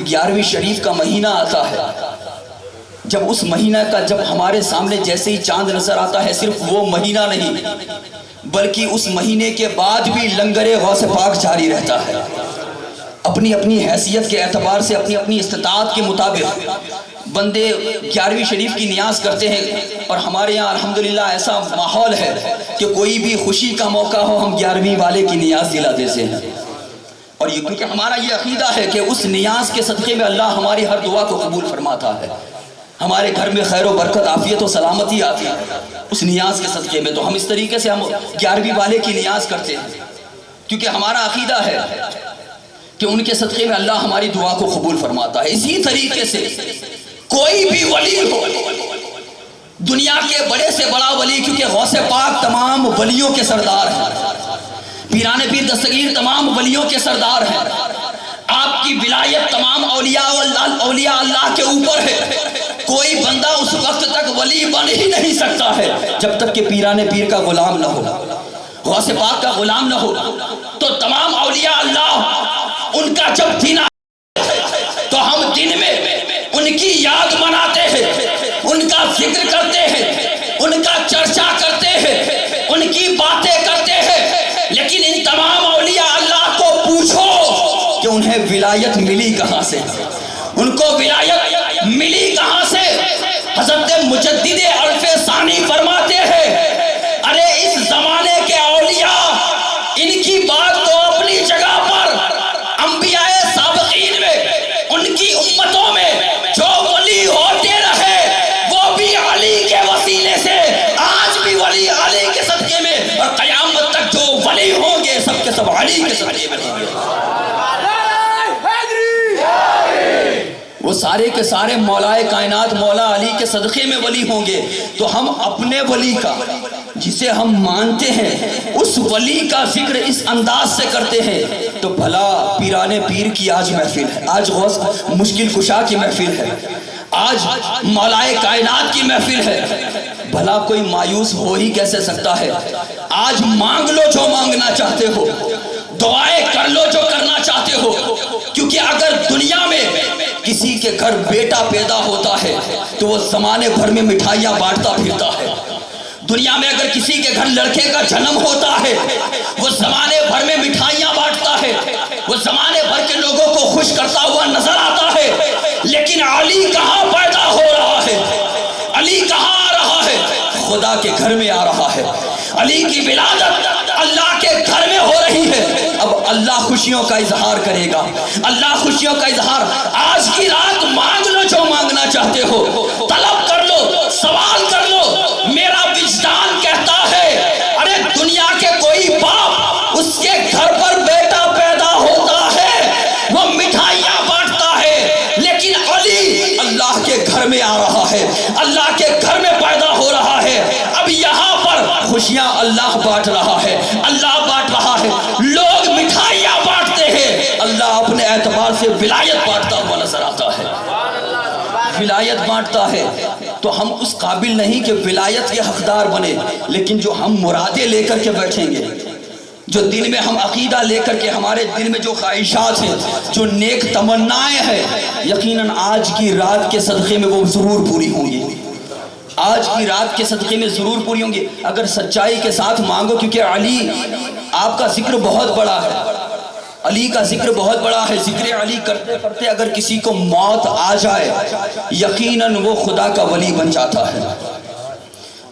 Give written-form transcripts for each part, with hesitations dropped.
11ویں شریف کا مہینہ آتا ہے، جب اس مہینہ کا جب ہمارے سامنے جیسے ہی چاند نظر آتا ہے، صرف وہ مہینہ نہیں بلکہ اس مہینے کے بعد بھی لنگر غوث پاک جاری رہتا ہے۔ اپنی اپنی حیثیت کے اعتبار سے، اپنی اپنی استطاعت کے مطابق بندے 11ویں شریف کی نیاز کرتے ہیں، اور ہمارے یہاں الحمدللہ ایسا ماحول ہے کہ کوئی بھی خوشی کا موقع ہو ہم 11ویں والے کی نیاز دلا دیتے ہیں، اور یہ کیونکہ ہمارا یہ عقیدہ ہے کہ اس نیاز کے صدقے میں اللہ ہماری ہر دعا کو قبول فرماتا ہے، ہمارے گھر میں خیر و برکت، عافیت و سلامتی آتی ہے اس نیاز کے صدقے میں۔ تو ہم اس طریقے سے ہم 11ویں والے کی نیاز کرتے ہیں، کیونکہ ہمارا عقیدہ ہے کہ ان کے صدقے میں اللہ ہماری دعا کو قبول فرماتا ہے۔ اسی طریقے سے کوئی بھی ولی ہو، دنیا کے بڑے سے بڑا ولی، کیونکہ غوث پاک تمام ولیوں کے سردار ہیں، پیران پیر دستگیر تمام ولیوں کے سردار ہیں، آپ کی ولایت تمام اولیاء اللہ کے اوپر ہے، کوئی بندہ اس وقت تک ولی بن ہی نہیں سکتا ہے جب تک کہ پیران پیر کا غلام نہ ہو، غوث پاک کا غلام نہ ہو۔ تو تمام اولیاء اللہ ان کا جب دن تو ہم دن میں ان کی یاد مناتے ہیں، ان کا ذکر کرتے ہیں، ان کا چرچا کرتے ہیں، ان کی باتیں کرتے ہیں، لیکن ان تمام اولیاء اللہ کو پوچھو کہ انہیں ولایت ملی کہاں سے، ان کو ولایت ملی کہاں سے؟ حضرت مجدد الف ثانی فرماتے ہیں ارے اس زمانے کے اولیاء، ان کی بات تو اپنی جگہ پر، انبیاء سابقین میں، ان کی امتوں میں جو ولی ہوتے رہے وہ بھی علی کے وسیلے سے، آج بھی ولی علی کے صدقے میں، اور قیامت تک جو ولی ہوں گے سب کے سب علی کے صدقے میں ہوں گے۔ وہ سارے کے سارے مولائے کائنات مولا علی کے صدقے میں ولی ہوں گے۔ تو ہم اپنے ولی کا، جسے ہم مانتے ہیں، اس ولی کا ذکر اس انداز سے کرتے ہیں تو بھلا پیران پیر کی آج محفل ہے، آج غوث مشکل کشا کی محفل ہے، آج مولائے کائنات کی محفل ہے، بھلا کوئی مایوس ہو ہی کیسے سکتا ہے؟ آج مانگ لو جو مانگنا چاہتے ہو، دعائیں کر لو جو کرنا چاہتے ہو، کیونکہ اگر دنیا میں کسی کے گھر بیٹا پیدا ہوتا ہے تو وہ زمانے بھر میں مٹھائیاں بانٹتا پھرتا ہے، دنیا میں اگر کسی کے گھر لڑکے کا جنم ہوتا ہے وہ زمانے بھر میں مٹھائیاں بانٹتا ہے، وہ زمانے بھر کے لوگوں کو خوش کرتا ہوا نظر آتا ہے، لیکن علی کہاں پیدا ہو رہا ہے؟ علی کہاں آ رہا ہے؟ خدا کے گھر میں آ رہا ہے۔ علی کی ولادت اللہ کے گھر میں ہو رہی ہے۔ اب اللہ خوشیوں کا اظہار کرے گا، اللہ خوشیوں کا اظہار۔ آج کی رات مانگ لو جو مانگنا چاہتے ہو، طلب کر لو، سوال کر لو۔ میرا وجدان کہتا ہے ارے دنیا کے کوئی باپ اس کے گھر پر بیٹا پیدا ہوتا ہے وہ مٹھائیاں بانٹتا ہے، لیکن علی اللہ کے گھر میں آ رہا ہے، اللہ کے گھر میں پیدا ہو رہا ہے۔ اب یہاں پر خوشیاں اللہ بانٹ رہا ہے، اللہ بانٹ رہا ہے، لوگ مٹھائیاں بانٹتے ہیں، اللہ اپنے اعتبار سے ولایت بانٹتا ہوا نظر آتا ہے، ولایت بانٹتا ہے۔ تو ہم اس قابل نہیں کہ ولایت کے حقدار بنے، لیکن جو ہم مرادیں لے کر کے بیٹھیں گے، جو دل میں ہم عقیدہ لے کر کے، ہمارے دل میں جو خواہشات ہیں، جو نیک تمنائیں ہیں، یقیناً آج کی رات کے صدقے میں وہ ضرور پوری ہوں گی، آج کی رات کے صدقے میں ضرور پوری ہوں گی اگر سچائی کے ساتھ مانگو، کیونکہ علی آپ کا ذکر بہت بڑا ہے، علی کا ذکر بہت بڑا ہے۔ ذکر علی کرتے کرتے اگر کسی کو موت آ جائے یقیناً وہ خدا کا ولی بن جاتا ہے۔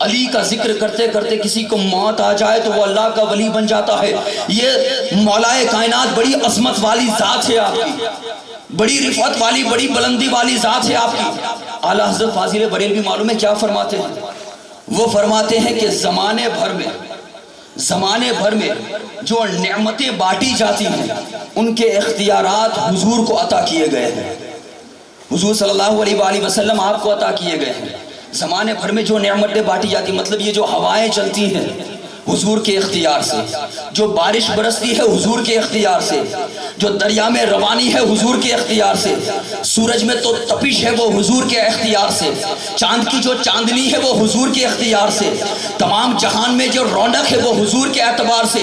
علی کا ذکر کرتے کرتے کسی کو موت آ جائے تو وہ اللہ کا ولی بن جاتا ہے۔ یہ مولائے کائنات بڑی عظمت والی ذات ہے آپ کی، بڑی رفعت والی، بڑی بلندی والی ذات ہے آپ کی۔ اعلیٰ حضرت فاضل بریلوی معلوم ہے کیا فرماتے ہیں؟ وہ فرماتے ہیں کہ زمانے بھر میں جو نعمتیں بانٹی جاتی ہیں ان کے اختیارات حضور کو عطا کیے گئے ہیں، حضور صلی اللہ علیہ وآلہ وسلم آپ کو عطا کیے گئے ہیں۔ زمانے بھر میں جو نعمتیں بانٹی جاتی، مطلب یہ جو ہوائیں چلتی ہیں حضور کے اختیار سے، جو بارش برستی ہے حضور کے اختیار سے، جو دریا میں روانی ہے حضور کے اختیار سے، سورج میں تو تپش ہے وہ حضور کے اختیار سے، چاند کی جو چاندنی ہے وہ حضور کے اختیار سے، تمام جہان میں جو رونق ہے وہ حضور کے اعتبار سے،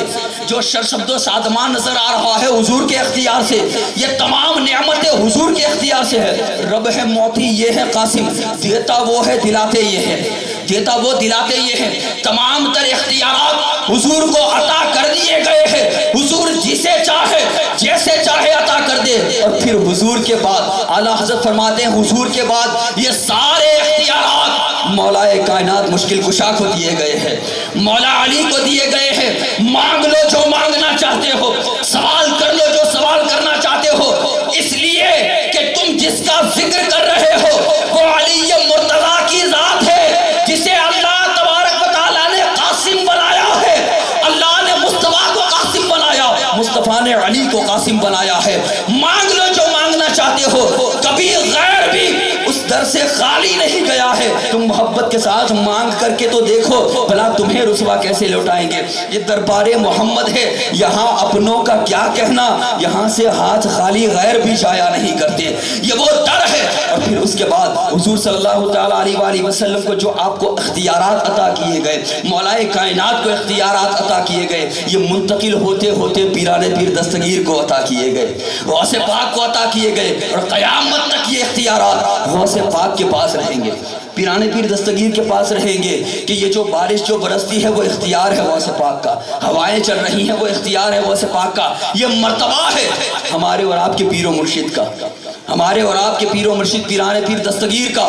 جو شرشبد و شادمان نظر آ رہا ہے حضور کے اختیار سے، یہ تمام نعمتیں حضور کے اختیار سے ہے۔ رب ہے موتی یہ ہے قاسم، دیتا وہ ہے دلاتے یہ ہے، دیتا وہ دلاتے یہ ہے، تمام تر اختیارات حضور کو عطا کر دیے گئے ہیں، حضور جسے چاہے جیسے چاہے عطا کر دے۔ اور پھر حضور کے بعد اعلیٰ حضرت فرماتے ہیں حضور کے بعد یہ سارے اختیارات مولا کائنات مشکل کشا کو دیے گئے ہیں، مولا علی کو دیے گئے ہیں۔ مانگ لو جو مانگنا چاہتے ہو، سوال کر لو جو سوال کرنا چاہتے ہو، اس لیے کہ تم جس کا ذکر کر رہے ہو وہ علی مرتضیٰ کی ذات ہے، جسے اللہ تبارک و تعالیٰ نے قاسم بنایا ہے۔ اللہ نے مصطفیٰ کو قاسم بنایا، مصطفیٰ نے علی کو قاسم بنایا ہے۔ مانگ لو جو مانگنا چاہتے ہو، کبھی غیر بھی اس در سے خالی نہیں گیا ہے۔ تم محبت کے ساتھ مانگ کر کے تو دیکھو بھلا تمہیں رسوا کیسے لوٹائیں گے۔ یہ دربار محمد ہے، یہاں اپنوں کا کیا کہنا، یہاں سے ہاتھ خالی غیر بھی جایا نہیں کرتے، یہ وہ در ہے۔ اور پھر اس کے بعد حضور صلی اللہ تعالیٰ علیہ وآلہ وسلم کو جو آپ کو اختیارات عطا کیے گئے، مولا کائنات کو اختیارات عطا کیے گئے، یہ منتقل ہوتے ہوتے پیران پیر دستگیر کو عطا کیے گئے، غوث پاک کو عطا کیے گئے، اور قیامت تک یہ اختیارات غوث پاک کے پاس رہیں گے، پیران پیر دستگیر کے پاس رہیں گے کہ یہ جو بارش جو برستی ہے وہ اختیار ہے غوث پاک کا، ہوائیں چل رہی ہیں وہ اختیار ہے غوث پاک کا، یہ مرتبہ ہے ہمارے اور آپ کے پیر و مرشد کا، ہمارے اور آپ کے پیر و مرشد پیران پیر دستگیر کا۔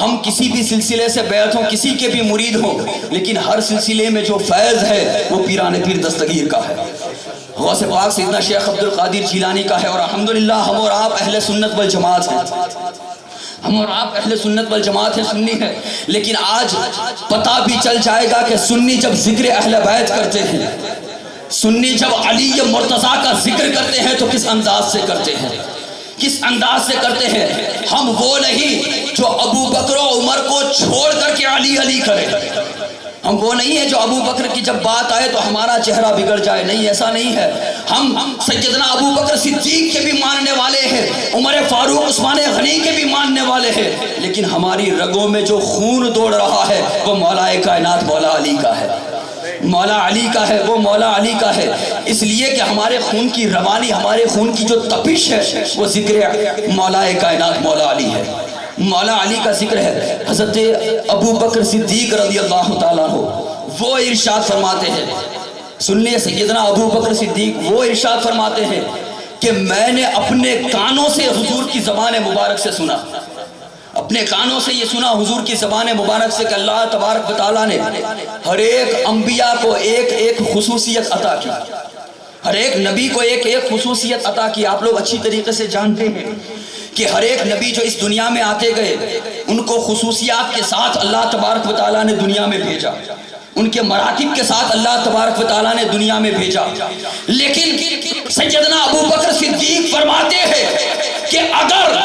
ہم کسی بھی سلسلے سے بیعت ہوں، کسی کے بھی مرید ہوں، لیکن ہر سلسلے میں جو فیض ہے وہ پیران پیر دستگیر کا ہے، غوث پاک سیدنا شیخ عبد القادر جیلانی کا ہے۔ اور الحمدللہ ہم اور آپ اہل سنت والجماعت ہیں، ہم اور آپ اہل سنت والجماعت ہیں، سنی ہے، لیکن آج پتہ بھی چل جائے گا کہ سنی جب ذکر اہل بیت کرتے ہیں، سنی جب علی مرتضیٰ کا ذکر کرتے ہیں تو کس انداز سے کرتے ہیں، کس انداز سے کرتے ہیں۔ ہم وہ نہیں جو ابو بکر و عمر کو چھوڑ کر کے علی علی کریں، ہم وہ نہیں ہیں جو ابو بکر کی جب بات آئے تو ہمارا چہرہ بگڑ جائے، نہیں، ایسا نہیں ہے۔ ہم سیدنا ابو بکر صدیق کے بھی ماننے والے ہیں، عمر فاروق عثمان غنی کے بھی ماننے والے ہیں، لیکن ہماری رگوں میں جو خون دوڑ رہا ہے وہ مولا کائنات مولا علی کا ہے، مولا علی کا ہے، وہ مولا علی کا ہے۔ اس لیے کہ ہمارے خون کی روانی، ہمارے خون کی جو تپش ہے وہ ذکر مولا کائنات مولا علی ہے، مولا علی کا ذکر ہے۔ حضرت ابو بکر صدیق رضی اللہ تعالیٰ عنہ وہ ارشاد فرماتے ہیں، سنیے سیدنا ابو بکر صدیق وہ ارشاد فرماتے ہیں کہ میں نے اپنے کانوں سے حضور کی زبان مبارک سے سنا، اپنے کانوں سے یہ سنا حضور کی زبان مبارک سے کہ اللہ تبارک و تعالیٰ نے ہر ایک انبیاء کو ایک ایک خصوصیت عطا کی، ہر ایک نبی کو ایک ایک خصوصیت عطا کی۔ آپ لوگ اچھی طریقے سے جانتے ہیں کہ ہر ایک نبی جو اس دنیا میں آتے گئے ان کو خصوصیات کے ساتھ اللہ تبارک و تعالیٰ نے دنیا میں بھیجا، ان کے مراتب کے ساتھ اللہ تبارک و تعالیٰ نے دنیا میں بھیجا۔ لیکن سیدنا ابو بکر صدیق فرماتے ہیں کہ اگر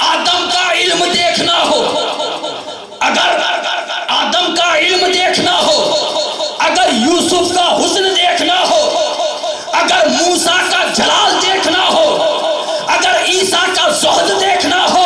آدم کا علم دیکھنا ہو، اگر آدم کا علم دیکھنا ہو، اگر یوسف کا حسن دیکھنا ہو، اگر موسیٰ کا جلال دیکھنا ہو، اگر عیسیٰ کا زہد دیکھنا ہو،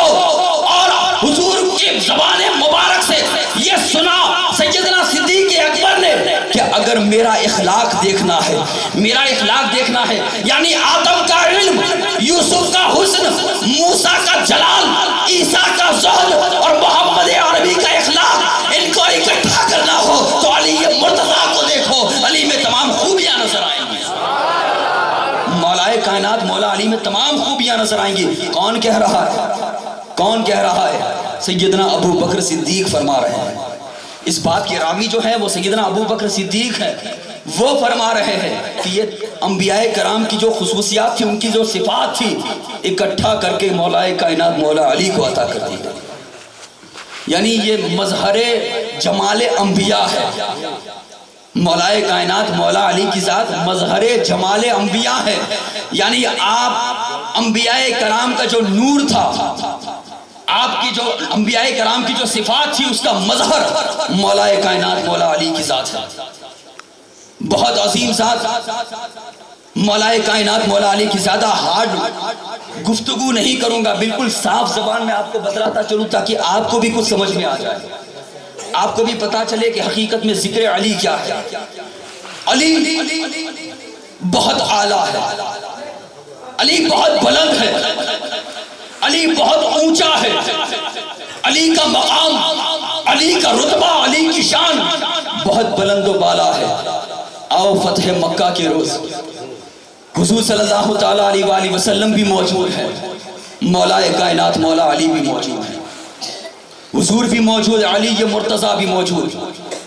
اور حضور کی زبان مبارک سے یہ سنا سیدنا صدیق اکبر نے کہ اگر میرا اخلاق دیکھنا ہے، میرا اخلاق دیکھنا ہے، یعنی آدم کا علم، یوسف کا حسن، موسیٰ کا جلال، عیسیٰ کا زہد اور محمد عربی کا اخلاق، ان کو اکٹھا کرنا ہو تو علی مرتضیٰ کو دیکھو، علی میں تمام خوبیاں نظر آئیں گی، مولا کائنات مولا علی میں تمام خوبیاں نظر آئیں گی۔ کون کہہ رہا ہے؟ کون کہہ رہا ہے؟ سیدنا ابو بکر صدیق فرما رہے ہیں۔ اس بات کے راوی جو ہے وہ سیدنا ابو بکر صدیق ہے، وہ فرما رہے ہیں کہ یہ انبیاء کرام کی جو خصوصیات تھی، ان کی جو صفات تھی، اکٹھا کر کے مولا کائنات مولا علی کو عطا کر دی، یعنی یہ مظہر جمال انبیاء ہے۔ مولا کائنات مولا علی کی ذات مظہر جمال انبیاء ہے، یعنی آپ انبیاء کرام کا جو نور تھا، آپ کی جو انبیاء کرام کی جو صفات تھی، اس کا مظہر مولا کائنات مولا علی کی ذات ہے۔ بہت عظیم ذات مولائے کائنات مولا علی کی زیادہ ہارڈ گفتگو نہیں کروں گا، بالکل صاف زبان میں آپ کو بتلاتا چلوں تاکہ آپ کو بھی کچھ سمجھ میں آ جائے، آپ کو بھی پتا چلے کہ حقیقت میں ذکر علی کیا ہے۔ علی بہت اعلیٰ ہے، علی بہت بلند ہے، علی بہت اونچا ہے، علی کا مقام، علی کا رتبہ، علی کی شان بہت بلند و بالا ہے۔ آؤ فتح مکہ کے روز حضور صلی اللہ تعالیٰ علیہ وآلہ وسلم بھی موجود ہے، مولائے کائنات مولا علی بھی موجود ہے، حضور بھی موجود، علی مرتضیٰ بھی موجود۔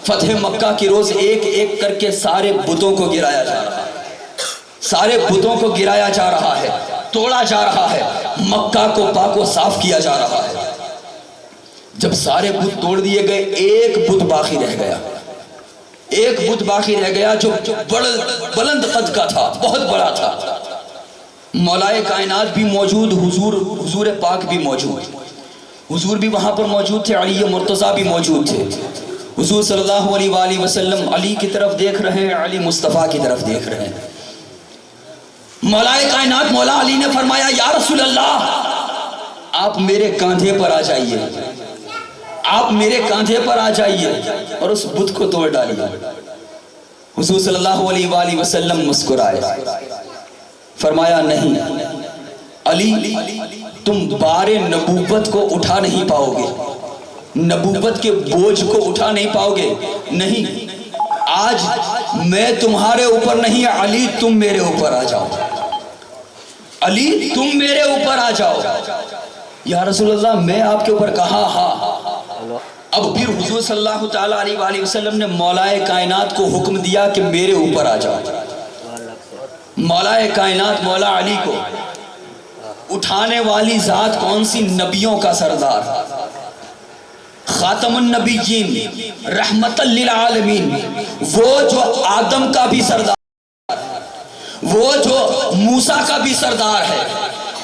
فتح مکہ کے روز ایک ایک کر کے سارے بتوں کو گرایا جا رہا ہے، سارے بتوں کو گرایا جا رہا ہے، توڑا جا رہا ہے، مکہ کو پاک و صاف کیا جا رہا ہے۔ جب سارے بت توڑ دیے گئے، ایک بت باقی رہ گیا، ایک بت باقی رہ گیا جو بلند قد کا تھا، بہت بڑا تھا۔ مولائے کائنات بھی موجود، حضور پاک بھی موجود، حضور بھی وہاں پر موجود تھے، علی مرتضیٰ بھی موجود تھے۔ حضور صلی اللہ علیہ وآلہ وسلم علی کی طرف دیکھ رہے ہیں، علی مصطفیٰ کی طرف دیکھ رہے ہیں۔ مولائے کائنات مولا علی نے فرمایا یا رسول اللہ آپ میرے کاندھے پر آ جائیے، آپ میرے کاندھے پر آ جائیے اور اس بت کو توڑ ڈالیے۔ حضور صلی اللہ علیہ وآلہ وسلم مسکرائے، فرمایا نہیں علی تم بار نبوت کو اٹھا نہیں پاؤ گے، نبوت کے بوجھ کو اٹھا نہیں پاؤ گے، نہیں آج میں تمہارے اوپر نہیں، علی تم میرے اوپر آ جاؤ، علی تم میرے اوپر آ جاؤ۔ یا رسول اللہ میں آپ کے اوپر کہا ہاں۔ اب پھر حضور صلی اللہ تعالیٰ علیہ وآلہ وسلم نے مولائے کائنات کو حکم دیا کہ میرے اوپر آ جاؤ۔ مولائے کائنات مولا علی کو اٹھانے والی ذات کون سی؟ نبیوں کا سردار، خاتم النبیین، رحمت للعالمین، وہ جو آدم کا بھی سردار، وہ جو موسیٰ کا بھی سردار ہے،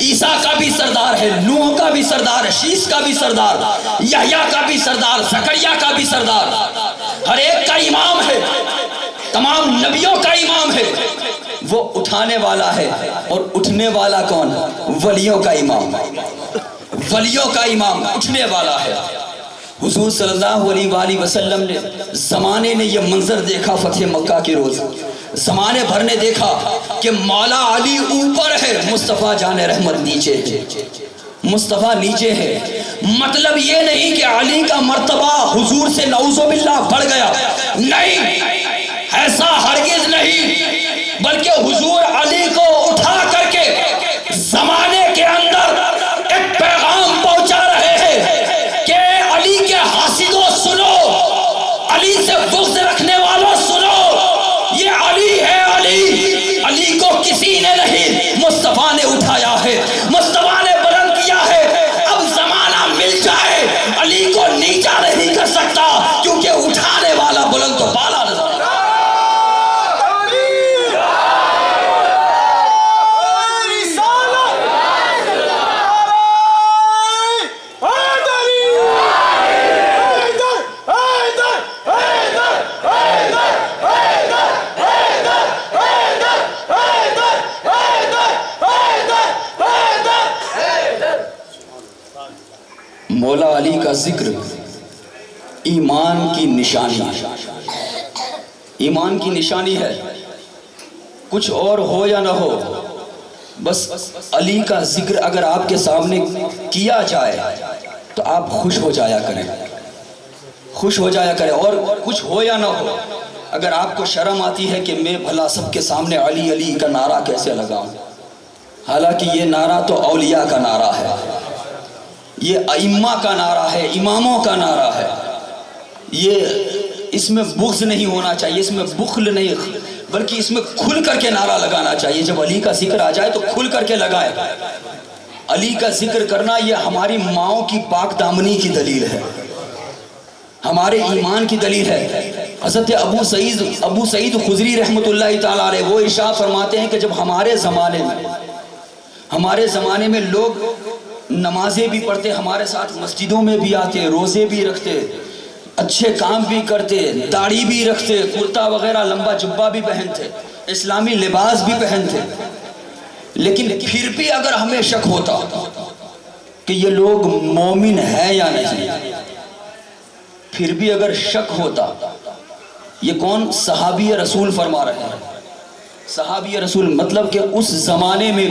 عیسیٰ کا بھی سردار ہے، نوح کا بھی سردار ہے، شیس کا بھی سردار، یحییٰ کا بھی سردار، زکریا کا بھی سردار، ہر ایک کا امام ہے، تمام نبیوں کا امام ہے۔ وہ اٹھانے والا ہے، اور اٹھنے والا کون؟ ولیوں کا امام، ولیوں کا امام اٹھنے والا ہے۔ حضور صلی اللہ علیہ وآلہ وسلم نے زمانے نے یہ منظر دیکھا فتح مکہ کے روز، زمانے بھر نے دیکھا کہ مولا علی اوپر ہے، مصطفیٰ جان رحمت نیچے ہے، مصطفیٰ نیچے ہے۔ مطلب یہ نہیں کہ علی کا مرتبہ حضور سے نعوذ باللہ بڑھ گیا، نہیں، ایسا ہرگز نہیں، بلکہ حضور علی کو اٹھا کر کے زمانے کے اندر ایک پیغام پہنچا رہے ہیں کہ علی کے حاسدوں سنو، علی سے بغض رکھنے والوں سنو، یہ علی ہے، علی، علی کو کسی نے نہیں، مصطفیٰ نے اٹھایا ہے، مصطفیٰ نے بلند کیا ہے۔ اب زمانہ مل جائے علی کو نیچا نہیں کر سکتا، کیونکہ اٹھانے والا بلند تو بالا نظر آتا ہے۔ مولا علی کا ذکر ایمان کی نشانی ہے، ایمان کی نشانی ہے، کچھ اور ہو یا نہ ہو، بس علی کا ذکر اگر آپ کے سامنے کیا جائے تو آپ خوش ہو جایا کریں، خوش ہو جایا کریں، اور کچھ ہو یا نہ ہو، اگر آپ کو شرم آتی ہے کہ میں بھلا سب کے سامنے علی علی کا نعرہ کیسے لگاؤں، حالانکہ یہ نعرہ تو اولیاء کا نعرہ ہے، یہ ائمہ کا نعرہ ہے، اماموں کا نعرہ ہے، یہ اس میں بغض نہیں ہونا چاہیے، اس میں بخل نہیں، بلکہ اس میں کھل کر کے نعرہ لگانا چاہیے۔ جب علی کا ذکر آ جائے تو کھل کر کے لگائے۔ علی کا ذکر کرنا یہ ہماری ماؤں کی پاک دامنی کی دلیل ہے، ہمارے ایمان کی دلیل ہے۔ حضرت ابو سعید خضری رحمۃ اللہ تعالیٰ علیہ وہ ارشاد فرماتے ہیں کہ جب ہمارے زمانے میں لوگ نمازیں بھی پڑھتے، ہمارے ساتھ مسجدوں میں بھی آتے، روزے بھی رکھتے، اچھے کام بھی کرتے، داڑھی بھی رکھتے، کرتا وغیرہ لمبا جبہ بھی پہنتے، اسلامی لباس بھی پہنتے، لیکن پھر بھی اگر ہمیں شک ہوتا کہ یہ لوگ مومن ہے یا نہیں، پھر بھی اگر شک ہوتا، یہ کون؟ صحابی رسول فرما رہے ہیں، صحابی رسول، مطلب کہ اس زمانے میں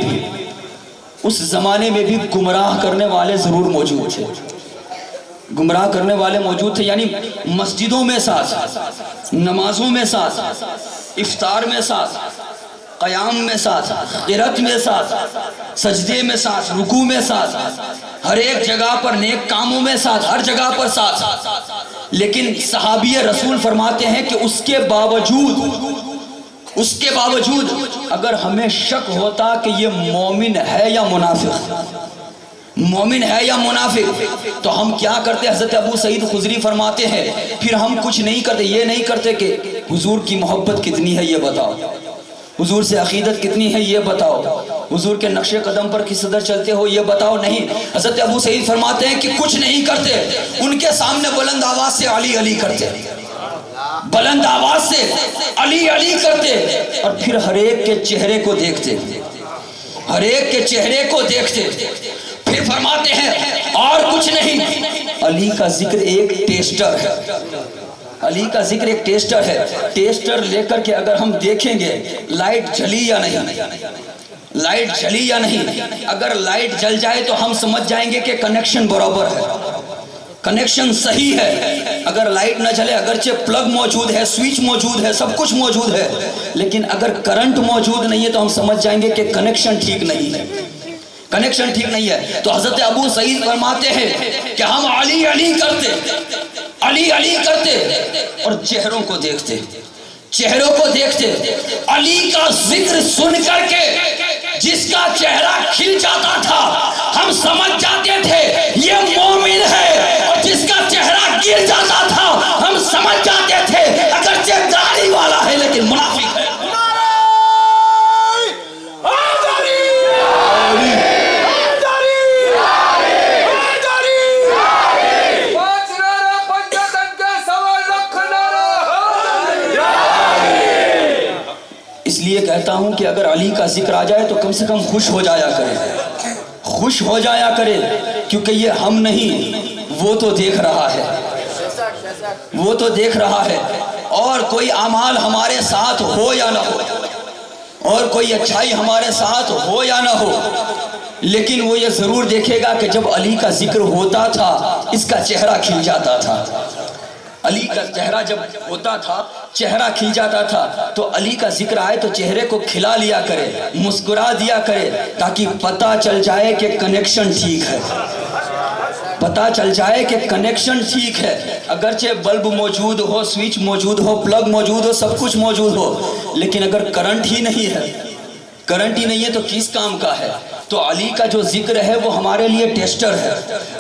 بھی گمراہ کرنے والے ضرور موجود تھے، گمراہ کرنے والے موجود تھے، یعنی مسجدوں میں ساتھ، نمازوں میں ساتھ، افطار میں ساتھ، قیام میں ساتھ، قرات میں ساتھ، سجدے میں ساتھ، رکوع میں ساتھ، ہر ایک جگہ پر نیک کاموں میں ساتھ، ہر جگہ پر ساتھ، لیکن صحابی رسول فرماتے ہیں کہ اس کے باوجود اگر ہمیں شک ہوتا کہ یہ مومن ہے یا منافق، مومن ہے یا منافق، تو ہم کیا کرتے؟ حضرت ابو سعید خدری فرماتے ہیں پھر ہم کچھ نہیں کرتے، یہ نہیں کرتے کہ حضور کی محبت کتنی ہے یہ بتاؤ، حضور سے عقیدت کتنی ہے یہ بتاؤ، حضور کے نقش قدم پر کس قدر چلتے ہو یہ بتاؤ، نہیں۔ حضرت ابو سعید فرماتے ہیں کہ کچھ نہیں کرتے، ان کے سامنے بلند آواز سے علی علی کرتے، بلند آواز سے علی علی کرتے، اور پھر ہر ایک کے چہرے کو دیکھتے، ہر ایک کے چہرے کو دیکھتے، پھر فرماتے ہیں اور کچھ نہیں، علی کا ذکر ایک ٹیسٹر ہے، علی کا ذکر ایک ٹیسٹر ہے، ٹیسٹر لے کر کے اگر ہم دیکھیں گے لائٹ جلی یا نہیں، لائٹ جلی یا نہیں، اگر لائٹ جل جائے تو ہم سمجھ جائیں گے کہ کنیکشن برابر ہے، کنیکشن صحیح ہے۔ اگر لائٹ نہ جلے، اگرچہ پلگ موجود ہے، سوئچ موجود ہے، سب کچھ موجود ہے، لیکن اگر کرنٹ موجود نہیں ہے تو ہم سمجھ جائیں گے کہ کنیکشن ٹھیک نہیں ہے، کنیکشن ٹھیک نہیں ہے۔ تو حضرت ابو سعید فرماتے ہیں کہ ہم علی علی کرتے، علی علی کرتے، اور چہروں کو دیکھتے، چہروں کو دیکھتے، علی کا ذکر سن کر کے جس کا چہرہ کھل جاتا تھا ہم سمجھ جاتے تھے یہ مومن ہے، اور جس کا چہرہ گر جاتا تھا ہم سمجھ جاتے تھے اگرچہ داڑھی والا ہے لیکن منافق ہے۔ اس لیے کہتا ہوں کہ اگر علی کا ذکر آ جائے تو کم سے کم خوش ہو جایا کرے، خوش ہو جایا کرے، کیونکہ یہ ہم نہیں، وہ تو دیکھ رہا ہے، وہ تو دیکھ رہا ہے، اور کوئی اعمال ہمارے ساتھ ہو یا نہ ہو، اور کوئی اچھائی ہمارے ساتھ ہو یا نہ ہو، لیکن وہ یہ ضرور دیکھے گا کہ جب علی کا ذکر ہوتا تھا اس کا چہرہ کھل جاتا تھا، علی کا چہرہ جب ہوتا تھا چہرہ کھل جاتا تھا، تو علی کا ذکر آئے تو چہرے کو کھلا لیا کرے، مسکرا دیا کرے، تاکہ پتہ چل جائے کہ کنیکشن ٹھیک ہے، پتہ چل جائے کہ کنیکشن ٹھیک ہے۔ اگرچہ بلب موجود ہو، سوئچ موجود ہو، پلگ موجود ہو، سب کچھ موجود ہو، لیکن اگر کرنٹ ہی نہیں ہے، کرنٹ ہی نہیں ہے تو کس کام کا ہے؟ تو علی کا جو ذکر ہے وہ ہمارے لیے ٹیسٹر ہے۔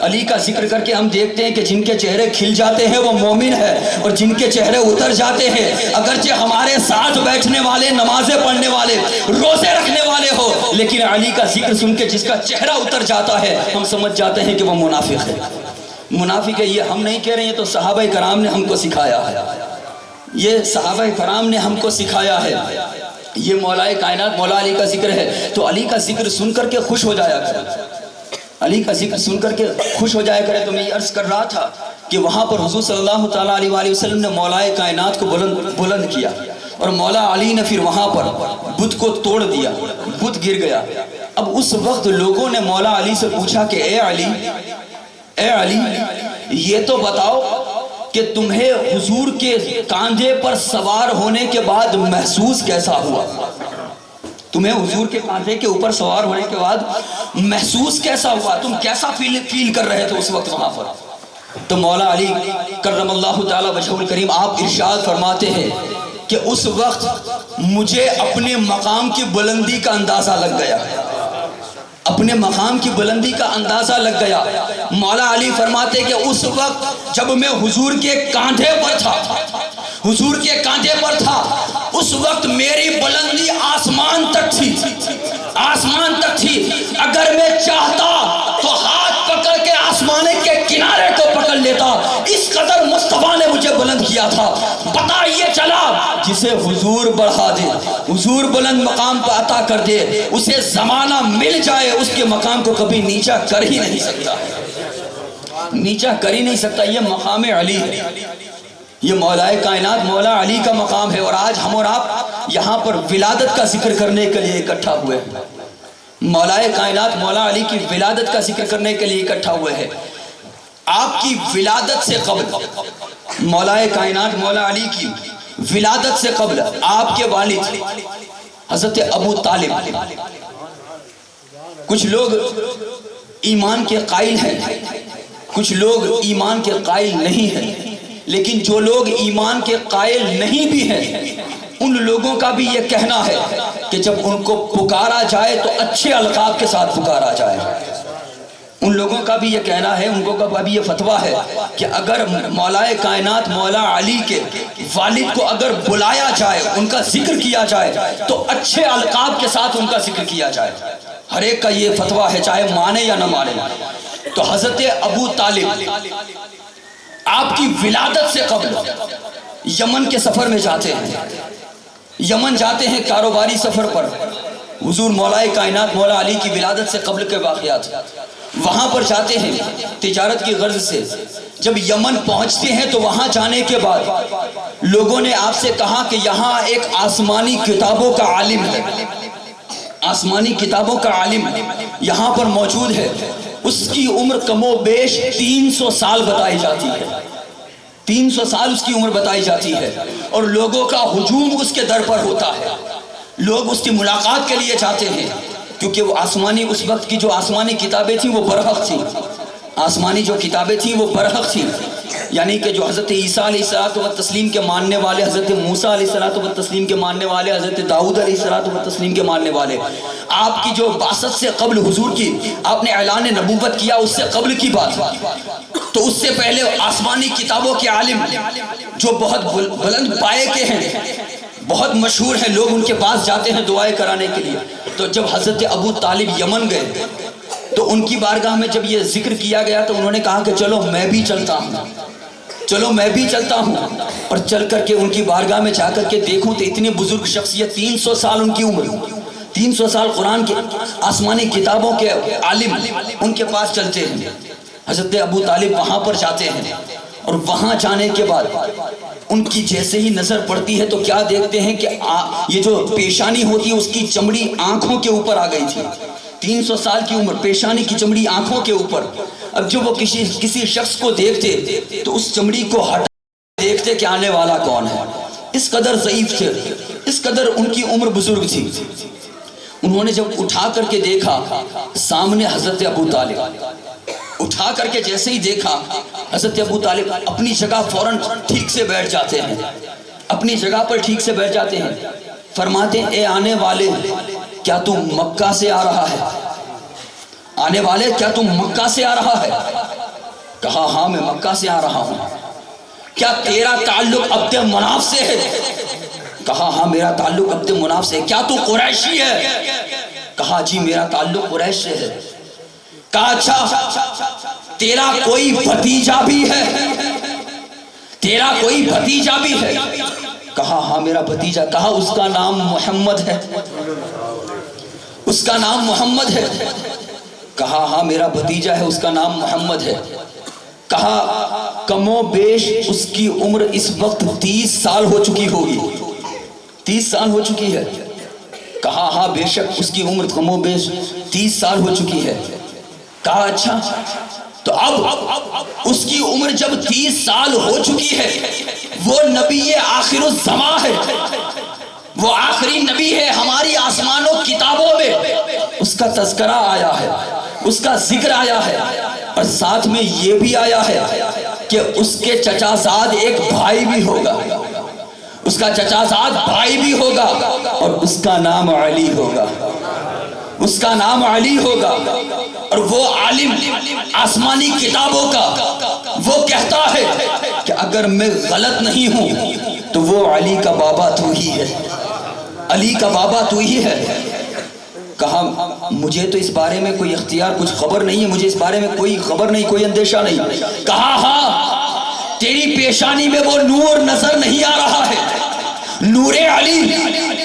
علی کا ذکر کر کے ہم دیکھتے ہیں کہ جن کے چہرے کھل جاتے ہیں وہ مومن ہے، اور جن کے چہرے اتر جاتے ہیں، اگرچہ ہمارے ساتھ بیٹھنے والے، نمازیں پڑھنے والے، روزے رکھنے والے ہو، لیکن علی کا ذکر سن کے جس کا چہرہ اتر جاتا ہے ہم سمجھ جاتے ہیں کہ وہ منافق ہے، منافق ہے۔ یہ ہم نہیں کہہ رہے ہیں، تو صحابہ کرام نے ہم کو سکھایا ہے، یہ صحابہ کرام نے ہم کو سکھایا ہے، یہ مولا کائنات مولا علی کا ذکر ہے۔ تو علی کا ذکر سن کر کے خوش ہو جایا کرے، علی کا ذکر سن کر کے خوش ہو جایا کرے۔ تو میں یہ عرض کر رہا تھا کہ وہاں پر حضور صلی اللہ تعالیٰ علیہ وآلہ وسلم نے مولا کائنات کو بلند کیا، اور مولا علی نے پھر وہاں پر بت کو توڑ دیا، بت گر گیا۔ اب اس وقت لوگوں نے مولا علی سے پوچھا کہ اے علی یہ تو بتاؤ کہ تمہیں حضور کے کاندھے پر سوار ہونے کے بعد محسوس کیسا ہوا، تمہیں حضور کے کاندھے کے اوپر سوار ہونے کے بعد محسوس کیسا ہوا، تم کیسا فیل کر رہے تھے اس وقت وہاں پر؟ تو مولا علی کرم اللہ تعالی وجہہ الکریم آپ ارشاد فرماتے ہیں کہ اس وقت مجھے اپنے مقام کی بلندی کا اندازہ لگ گیا، اپنے مقام کی بلندی کا اندازہ لگ گیا۔ مولا علی فرماتے کہ اس وقت جب میں حضور کے کاندھے پر تھا، حضور کے کاندھے پر تھا، اس وقت میری بلندی آسمان تک تھی، آسمان تک تھی۔ اگر میں چاہتا تو ہاتھ پکڑ کے آسمان کے کنارے کو پکڑ لیتا، اس قدر مصطفیٰ بلند کیا تھا، پتہ یہ چلا جسے حضور بڑھا دے، حضور بلند مقام پہ عطا کر دے، اسے زمانہ مل جائے اس کے مقام کو کبھی نیچا کر ہی نہیں سکتا، نیچا کر ہی نہیں سکتا۔ یہ مقام علی ہے، یہ مولا کائنات مولا علی کا مقام ہے، اور آج ہم اور آپ یہاں پر ولادت کا ذکر کرنے کے لیے اکٹھا ہوئے ہیں، مولا کائنات مولا علی کی ولادت کا ذکر کرنے کے لیے اکٹھا ہوئے ہیں۔ آپ کی ولادت سے قبل، مولا کائنات مولا علی کی ولادت سے قبل آپ کے والد حضرت ابو طالب، کچھ لوگ ایمان کے قائل ہیں، کچھ لوگ ایمان کے قائل نہیں ہیں، لیکن جو لوگ ایمان کے قائل نہیں بھی ہیں ان لوگوں کا بھی یہ کہنا ہے کہ جب ان کو پکارا جائے تو اچھے القاب کے ساتھ پکارا جائے۔ ان لوگوں کا بھی یہ کہنا ہے، ان کو بھی یہ فتویٰ ہے کہ اگر مولا کائنات مولا علی کے والد کو اگر بلایا جائے، ان کا ذکر کیا جائے تو اچھے القاب کے ساتھ ان کا ذکر کیا جائے۔ ہر ایک کا یہ فتویٰ ہے، چاہے مانے یا نہ مانے۔ تو حضرت ابو طالب آپ کی ولادت سے قبل یمن کے سفر میں جاتے ہیں، یمن جاتے ہیں کاروباری سفر پر، حضور مولا کائنات مولا علی کی ولادت سے قبل کے واقعات، وہاں پر جاتے ہیں تجارت کی غرض سے۔ جب یمن پہنچتے ہیں تو وہاں جانے کے بعد لوگوں نے آپ سے کہا کہ یہاں ایک آسمانی کتابوں کا عالم ہے، آسمانی کتابوں کا عالم یہاں پر موجود ہے، اس کی عمر کم و بیش 300 سال بتائی جاتی ہے، 300 سال اس کی عمر بتائی جاتی ہے، اور لوگوں کا ہجوم اس کے در پر ہوتا ہے، لوگ اس کی ملاقات کے لیے جاتے ہیں، کیونکہ وہ آسمانی اس وقت کی جو آسمانی کتابیں تھیں وہ برحق تھیں، آسمانی جو کتابیں تھیں وہ برحق تھیں، یعنی کہ جو حضرت عیسیٰ علیہ الصلوۃ والتسلیم کے ماننے والے، حضرت موسیٰ علیہ الصلوۃ والتسلیم کے ماننے والے، حضرت داؤد علیہ الصلوۃ والتسلیم کے ماننے والے، آپ کی جو بعثت سے قبل حضور کی آپ نے اعلان نبوت کیا اس سے قبل کی بات، تو اس سے پہلے آسمانی کتابوں کے عالم جو بہت بلند پائے کے ہیں، بہت مشہور ہیں، لوگ ان کے پاس جاتے ہیں دعائیں کرانے کے لیے۔ تو جب حضرت ابو طالب یمن گئے تو ان کی بارگاہ میں جب یہ ذکر کیا گیا تو انہوں نے کہا کہ چلو میں بھی چلتا ہوں، چلو میں بھی چلتا ہوں، اور چل کر کے ان کی بارگاہ میں جا کر کے دیکھوں تو اتنی بزرگ شخصیت، 300 سال ان کی عمر، 300 سال قرآن کے آسمانی کتابوں کے عالم ان کے پاس چلتے ہیں۔ حضرت ابو طالب وہاں پر جاتے ہیں، اور وہاں جانے کے بعد ان کی جیسے ہی نظر پڑتی ہے تو کیا دیکھتے ہیں کہ یہ جو پیشانی ہوتی ہے اس کی چمڑی آنکھوں کے اوپر آ گئی تھی، 300 سال کی عمر، پیشانی کی چمڑی آنکھوں کے اوپر۔ اب جب وہ کسی شخص کو دیکھتے تو اس چمڑی کو ہٹا دیکھتے کہ آنے والا کون ہے، اس قدر ضعیف تھے، اس قدر ان کی عمر بزرگ تھی۔ انہوں نے جب اٹھا کر کے دیکھا سامنے حضرت ابو طالب، اٹھا کر کے جیسے ہی دیکھا حضرت ابو طالب اپنی جگہ فوراً ٹھیک سے بیٹھ جاتے ہیں، اپنی جگہ پر ٹھیک سے بیٹھ جاتے ہیں، فرماتے ہیں اے آنے والے، کیا تم مکہ سے آ رہا ہے؟ آنے والے کیا تم مکہ سے آ رہا ہے؟ کہا ہاں میں مکہ سے آ رہا ہوں۔ کیا تیرا تعلق عبد مناف سے ہے؟ کہا ہاں میرا تعلق عبد مناف سے ہے۔ کیا تو قریشی ہے؟ کہا جی میرا تعلق قریش سے ہے۔ کہا اچھا تیرا کوئی بھتیجا بھی ہے؟ تیرا کوئی بھتیجا بھی ہے؟ کہا ہاں میرا بھتیجا۔ کہا اس کا نام محمد ہے؟ اس کا نام محمد ہے؟ کہا ہاں میرا بھتیجا ہے، اس کا نام محمد ہے۔ کہا کم و بیش اس کی عمر اس وقت 30 سال ہو چکی ہوگی، 30 سال ہو چکی ہے؟ کہا ہاں بے شک اس کی عمر کم و بیش 30 سال ہو چکی ہے۔ کہا اچھا تو اب اس کی عمر جب 30 سال ہو چکی ہے، وہ نبی آخر الزماں ہے، وہ آخری نبی ہے، ہماری آسمانوں کتابوں میں اس کا تذکرہ آیا ہے، اس کا ذکر آیا ہے، اور ساتھ میں یہ بھی آیا ہے کہ اس کے چچا زاد ایک بھائی بھی ہوگا، اس کا چچا زاد بھائی بھی ہوگا، اور اس کا نام علی ہوگا، اس کا نام علی ہوگا۔ اور وہ عالم آسمانی کتابوں کا وہ کہتا ہے کہ اگر میں غلط نہیں ہوں تو وہ علی کا بابا تو ہی ہے، علی کا بابا تو ہی ہے۔ کہا مجھے تو اس بارے میں کوئی اختیار، کچھ خبر نہیں ہے، مجھے اس بارے میں کوئی خبر نہیں، کوئی اندیشہ نہیں۔ کہا ہاں تیری پیشانی میں وہ نور نظر نہیں آ رہا ہے، نور علی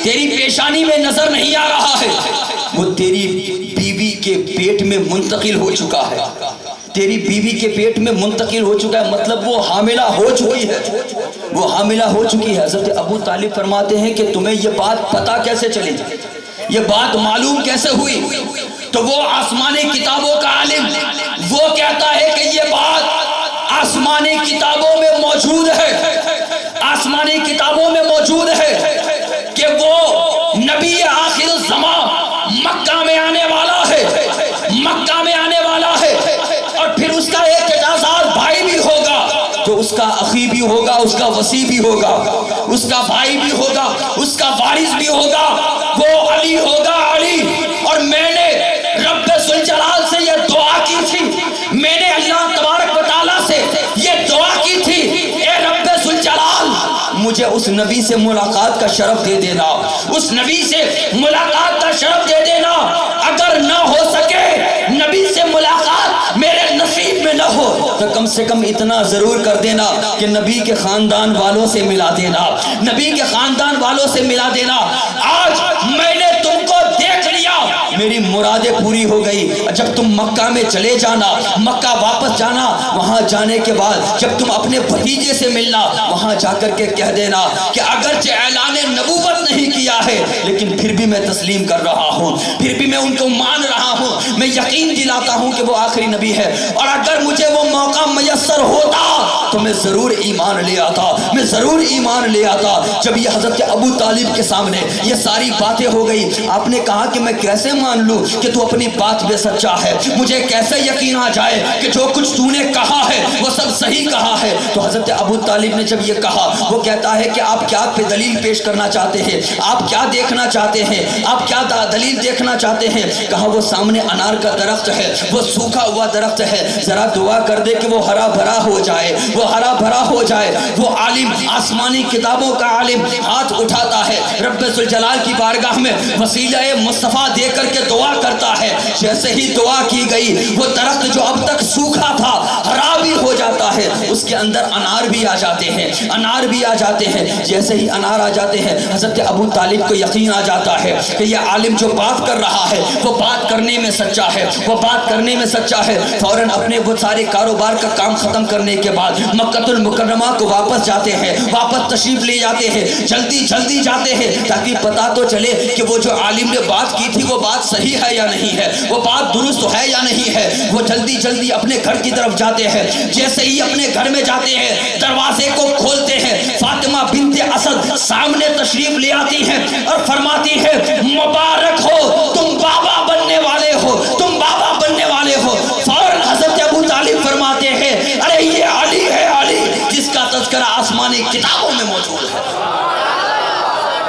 تیری پیشانی میں نظر نہیں آ رہا ہے، وہ تیری بیوی کے پیٹ میں منتقل ہو چکا ہے، تیری بیوی کے پیٹ میں منتقل ہو چکا ہے، مطلب وہ حاملہ ہو چکی ہے، وہ حاملہ ہو چکی ہے۔ حضرت ابو طالب فرماتے ہیں کہ تمہیں یہ بات پتہ کیسے چلی، یہ بات معلوم کیسے ہوئی؟ تو وہ آسمانی کتابوں کا عالم وہ کہتا ہے کہ یہ بات آسمانی کتابوں میں موجود ہے، آسمانی کتابوں میں موجود ہے کہ وہ نبی آخر الزمان مکہ میں آنے والا ہے، مکہ میں آنے والا ہے، اور پھر اس کا ایک اعزاز بھائی بھی ہوگا، تو اس کا اخی بھی ہوگا، اس کا وصی بھی ہوگا، اس کا بھائی بھی ہوگا، اس کا وارث بھی ہوگا، وہ علی ہوگا، علی۔ اور میں نے رب ذوالجلال سے یہ دعا کی تھی، میں نے اللہ تبارک و تعالیٰ سے یہ دعا کی تھی، اے رب ذوالجلال مجھے اس نبی سے ملاقات کا شرف دے دینا، اس نبی سے ملاقات کا شرف دے دینا، اگر نہ ہو سکے نبی سے ملاقات میرے نصیب میں نہ ہو تو کم سے کم اتنا ضرور کر دینا کہ نبی کے خاندان والوں سے ملا دینا، نبی کے خاندان والوں سے ملا دینا۔ آج میں نے تم کو دیکھ لیا، میری مرادیں پوری ہو گئی۔ جب تم مکہ میں چلے جانا، مکہ واپس جانا، وہاں جانے کے بعد جب تم اپنے بھتیجے سے ملنا، وہاں جا کر کے کہہ دینا کہ اگرچہ اعلان نبوت نہیں کیا ہے لیکن پھر بھی میں تسلیم کر رہا ہوں، پھر بھی میں ان کو مان رہا ہوں، میں یقین دلاتا ہوں کہ وہ آخری نبی ہے، اور اگر مجھے وہ موقع میسر ہوتا تو میں ضرور ایمان لے آتا، میں ضرور ایمان لے آتا۔ جب یہ حضرت ابو طالب کے سامنے یہ ساری باتیں ہو گئی، آپ نے کہا کہ میں کیسے مان لوں کہ تو اپنی بات میں سچا ہے، مجھے کیسے یقین آ جائے کہ جو کچھ تو نے کہا ہے وہ سب صحیح کہا ہے؟ تو حضرت ابو طالب نے جب یہ کہا، وہ کہتا ہے کہ آپ کیا پہ دلیل پیش کرنا چاہتے ہیں، آپ کیا دیکھنا چاہتے ہیں، آپ کیا دلیل دیکھنا چاہتے ہیں؟ کہا وہ سامنے انار کا درخت ہے، وہ سوکھا ہوا درخت ہے، ذرا دعا کر دے کہ وہ ہرا بھرا ہو جائے، وہ ہرا بھرا ہو جائے۔ وہ عالم آسمانی کتابوں کا عالم ہاتھ اٹھاتا ہے، رب ذوالجلال کی بارگاہ میں وسیلہ مصطفیٰ دے کر کے دعا کرتا ہے، جیسے ہی دعا کی گئی وہ درخت جو اب تک سوکھا تھا ہرا بھی ہو جاتا ہے، اس کے اندر انار بھی آ جاتے ہیں، انار بھی آ جاتے ہیں۔ جیسے ہی انار آ جاتے ہیں حضرت ابو طالب کو یقین آ جاتا ہے کہ یہ عالم جو بات کر رہا ہے وہ بات کرنے میں سچا ہے، وہ بات کرنے میں سچا ہے۔ فوراً اپنے وہ سارے کاروبار کا کام ختم کرنے کے بعد مکہ المکرمہ کو واپس جاتے ہیں، واپس تشریف لے جاتے ہیں، جلدی جلدی جاتے ہیں تاکہ پتہ تو چلے کہ وہ جو عالم نے بات کی تھی وہ بات صحیح ہے یا نہیں ہے، وہ بات درست ہے یا نہیں ہے۔ وہ جلدی جلدی اپنے گھر کی طرف جاتے ہیں، جیسے ہی اپنے گھر میں جاتے ہیں دروازے کو کھولتے ہیں، فاطمہ بنت اسد سامنے تشریف لے آتی ہیں اور فرماتی ہے مبارک ہو، تم بابا بننے والے ہو، تم بابا بننے والے ہو۔ فوراً حضرت ابو طالب فرماتے ہیں ارے یہ علی ہے، علی جس کا تذکرہ آسمانی کتابوں میں موجود ہے،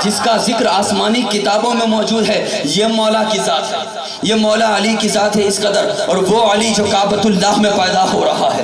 جس کا ذکر آسمانی کتابوں میں موجود ہے، یہ مولا کی ذات ہے، یہ مولا علی کی ذات ہے اس قدر۔ اور وہ علی جو کعبۃ اللہ میں پیدا ہو رہا ہے،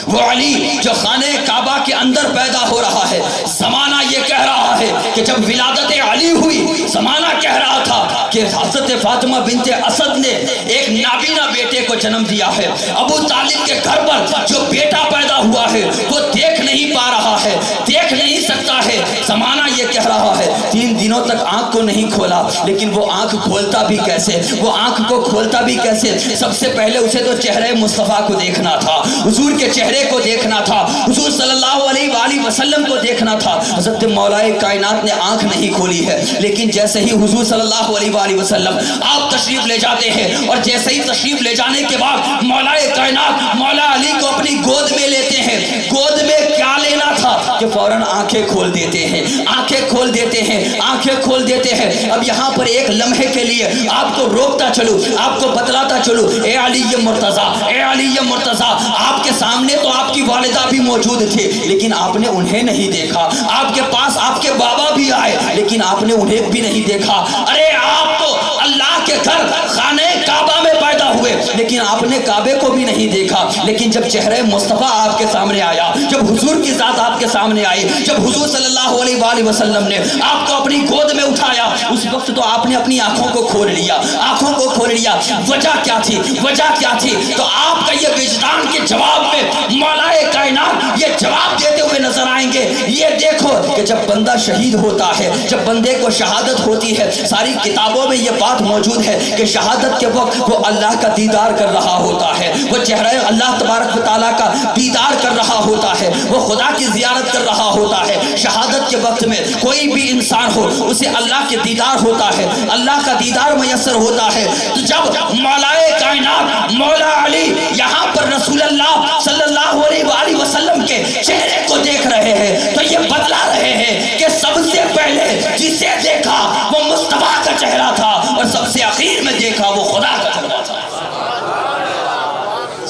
وہ علی جو خانہ کعبہ کے اندر پیدا ہو رہا ہے، زمانہ یہ کہہ رہا ہے کہ جب ولادت علی ہوئی زمانہ کہہ رہا تھا کہ حضرت فاطمہ بنت اسد نے ایک نابینا بیٹے کو جنم دیا ہے، ابو طالب کے گھر پر جو بیٹا پیدا ہوا ہے وہ دیکھ نہیں پا رہا ہے، دیکھ نہیں سکتا ہے۔ زمانہ یہ کہہ رہا ہے 3 دنوں تک آنکھ کو نہیں کھولا، لیکن وہ آنکھ کھولتا بھی کیسے، وہ آنکھ کو کھولتا بھی کیسے؟ سب سے پہلے اسے تو چہرے مصطفیٰ کو دیکھنا تھا، حضور کے چہرے کو دیکھنا تھا، حضور صلی اللہ علیہ وآلہ وسلم کو دیکھنا تھا۔ حضرت مولا کائنات نے آنکھ نہیں کھولی ہے، لیکن جیسے ہی حضور صلی اللہ علیہ وآلہ وسلم آپ تشریف لے جاتے ہیں، اور جیسے ہی تشریف لے جانے کے بعد مولا کائنات مولا علی کو اپنی گود میں لیتے ہیں۔ گود میں کیا لینا تھا کہ فوراً آنکھیں کھول دیتے ہیں، آنکھیں کھول دیتے ہیں، آنکھیں کھول دیتے ہیں۔ اب یہاں پر ایک لمحے کے لیے آپ کو روکتا چلوں، آپ کو بتلاتا چلوں، اے علی مرتضیٰ، اے علی مرتضیٰ، آپ کے سامنے تو آپ کی والدہ بھی موجود تھی لیکن آپ نے انہیں نہیں دیکھا، آپ کے پاس آپ کے بابا بھی آئے لیکن آپ نے انہیں بھی نہیں دیکھا۔ ارے آپ تو اللہ کے گھر خانہ کعبہ میں پیدا ہوئے، لیکن آپ نے کعبے کو بھی نہیں دیکھا، لیکن جب چہرہ مصطفیٰ آپ کے سامنے آیا، جب حضور کی ذات آپ کے سامنے آئی، جب حضور صلی اللہ علیہ وآلہ وسلم نے آپ کو اپنی گود میں اٹھایا، اس وقت تو آپ نے اپنی آنکھوں کو کھول لیا، آنکھوں کو کھول لیا۔ وجہ کیا تھی؟ وجہ کیا تھی؟ تو آپ کا یہ وجدان کے جواب میں مولا کائنات یہ جواب دیتے ہوئے نظر آئیں گے، یہ دیکھو کہ جب بندہ شہید ہوتا ہے، جب بندے کو شہادت ہوتی ہے، ساری کتابوں میں یہ بات موجود ہے کہ شہادت کے وقت وہ اللہ کا دیدار کر رہا ہوتا ہے، وہ چہرہ اللہ تبارک و تعالیٰ کا دیدار کر رہا ہوتا ہے، وہ خدا کی زیارت کر رہا ہوتا ہے۔ شہادت کے وقت میں کوئی بھی انسان ہو، اسے اللہ کے دیدار ہوتا ہے، اللہ کا دیدار میسر ہوتا ہے۔ تو جب مولا کائنات مولا علی یہاں پر رسول اللہ صلی اللہ علیہ وآلہ وسلم کے چہرے کو دیکھ رہے ہیں، تو یہ بتلا رہے ہیں کہ سب سے پہلے جسے دیکھا وہ مصطفیٰ کا چہرہ تھا، اور سب سے آخر میں دیکھا وہ خدا کا جلوہ تھا۔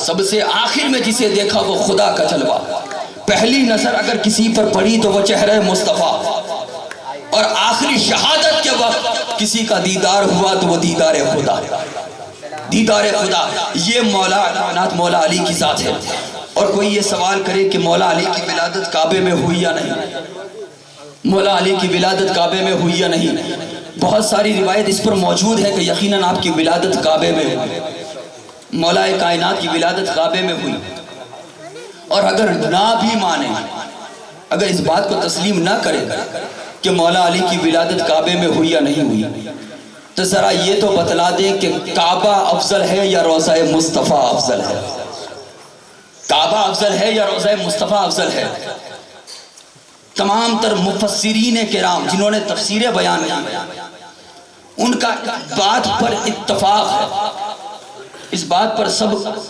سب سے آخر میں جسے دیکھا وہ خدا کا جلوہ۔ پہلی نظر اگر کسی پر پڑی تو وہ چہرہ مصطفیٰ، اور آخری شہادت کے وقت کسی کا دیدار ہوا تو وہ دیدار خدا، دیدار خدا۔ یہ مولا کائنات مولا علی کی ذات ہے۔ اور کوئی یہ سوال کرے کہ مولا علی کی ولادت کعبے میں ہوئی یا نہیں، مولا علی کی ولادت کعبے میں ہوئی یا نہیں، بہت ساری روایت اس پر موجود ہے کہ یقیناً آپ کی ولادت کعبے میں ہوئی، مولا کائنات کی ولادت کعبے میں ہوئی۔ اور اگر نہ بھی مانے، اگر اس بات کو تسلیم نہ کرے کہ مولا علی کی ولادت کعبے میں ہوئی یا نہیں ہوئی، تو ذرا یہ تو بتلا دیں کہ کعبہ افضل ہے یا روضہ مصطفیٰ افضل ہے؟ کعبہ افضل ہے یا روضہ مصطفیٰ افضل ہے؟ تمام تر مفسرین کرام جنہوں نے تفسیریں بیان کی، ان کا بات پر اتفاق ہے، اس بات پر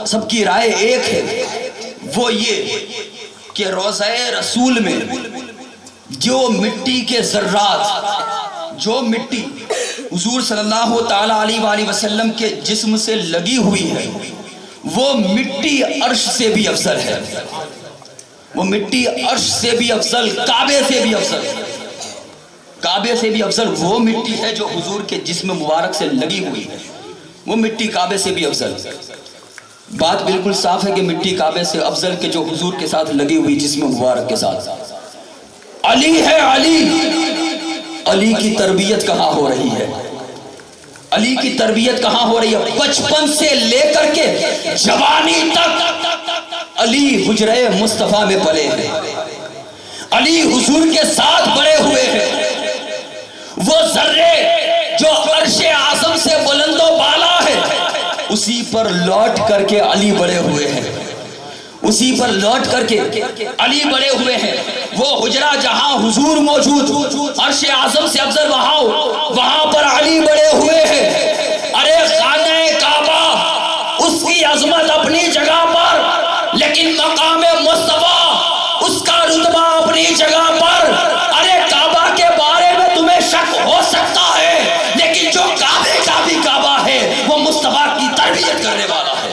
سب کی رائے ایک ہے، وہ یہ کہ روضہ رسول میں جو مٹی کے ذرات، جو مٹی حضور صلی اللہ تعالیٰ علیہ وآلہ وسلم کے جسم سے لگی ہوئی ہے، وہ مٹی عرش سے بھی افضل ہے، وہ مٹی عرش سے بھی افضل، کعبے سے بھی افضل، کعبے سے بھی افضل وہ مٹی ہے جو حضور کے جسم مبارک سے لگی ہوئی ہے، وہ مٹی کعبے سے بھی افضل۔ بات بالکل صاف ہے کہ مٹی کعبے سے افضل کہ جو حضور کے ساتھ لگی ہوئی جسم مبارک کے ساتھ۔ علی ہے علی، علی کی تربیت کہاں ہو رہی ہے؟ علی کی تربیت کہاں ہو رہی ہے؟ بچپن سے لے کر کے جوانی تک علی حجرہ مصطفیٰ میں پلے ہیں، علی حضور کے ساتھ بڑے ہوئے ہیں۔ وہ ذرے جو عرش اعظم سے بلند و بالا ہے، اسی پر لوٹ کر کے علی بڑے ہوئے ہیں، اسی پر لوٹ کر کے علی بڑے ہوئے ہیں۔ وہ حجرہ جہاں حضور موجود، عرش اعظم سے افضل وہاں پر علی بڑے ہوئے ہیں۔ ارے خانہ کعبہ اس کی عظمت اپنی جگہ پر، لیکن مقام مصطفیٰ اس کا رتبہ اپنی جگہ پر۔ ارے کعبہ کے بارے میں تمہیں شک ہو سکتا ہے، لیکن جو کعبے کا بھی کعبہ ہے وہ مصطفیٰ کی تربیت کرنے والا ہے،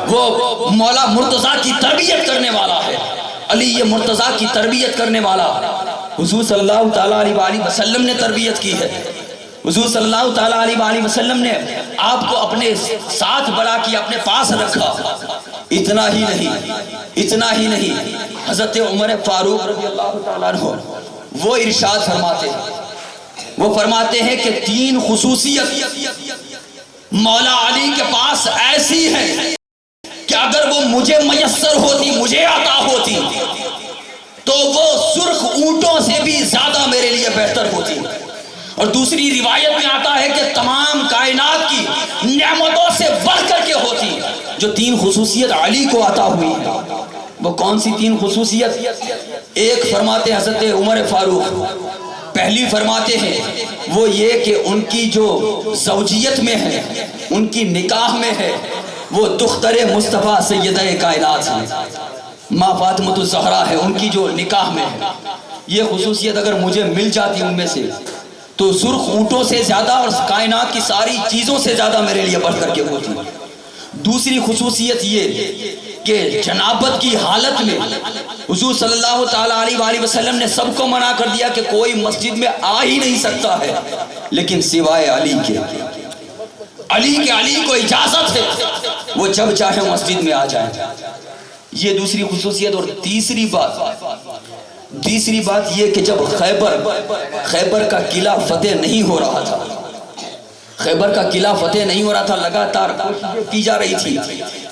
وہ مولا مرتضیٰ کی تربیت کرنے والا ہے۔ علی یہ مرتضیٰ کی تربیت کرنے والا، حضور صلی اللہ تعالیٰ علیہ وآلہ وسلم نے تربیت کی ہے۔ حضور صلی اللہ تعالیٰ علیہ وآلہ وسلم نے آپ کو اپنے ساتھ بڑا کیا، اپنے پاس رکھا۔ اتنا ہی نہیں، اتنا ہی نہیں، حضرت عمر فاروق رضی اللہ تعالیٰ عنہ وہ ارشاد فرماتے ہیں، وہ فرماتے ہیں کہ تین خصوصیت مولا علی کے پاس ایسی ہیں کہ اگر وہ مجھے میسر ہوتی، مجھے عطا ہوتی، تو وہ سرخ اونٹوں سے بھی زیادہ میرے لیے بہتر ہوتی۔ اور دوسری روایت میں آتا ہے کہ تمام کائنات کی نعمتوں سے بڑھ کر کے ہوتی۔ جو تین خصوصیت علی کو عطا ہوئی ہے وہ کون سی تین خصوصیت؟ ایک فرماتے ہیں حضرت عمر فاروق، پہلی فرماتے ہیں وہ یہ کہ ان کی جو زوجیت میں ہے، ان کی نکاح میں ہے، وہ دختر مصطفیٰ سیدہ کائنات ہیں، ماں فاطمہ الزہرا ہے، ان کی جو نکاح میں ہے۔ یہ خصوصیت اگر مجھے مل جاتی ان میں سے تو سرخ اونٹوں سے زیادہ اور کائنات کی ساری چیزوں سے زیادہ میرے لیے بڑھ کر کے ہوتی۔ دوسری خصوصیت یہ کہ جنابت کی حالت میں حضور صلی اللہ تعالیٰ علیہ وآلہ وسلم نے سب کو منع کر دیا کہ کوئی مسجد میں آ ہی نہیں سکتا ہے، لیکن سوائے علی کے علی کو اجازت ہے وہ جب چاہے مسجد میں آ جائیں. یہ دوسری خصوصیت. اور تیسری بات یہ کہ جب خیبر کا قلعہ فتح نہیں ہو رہا تھا، لگاتار کی جا رہی تھی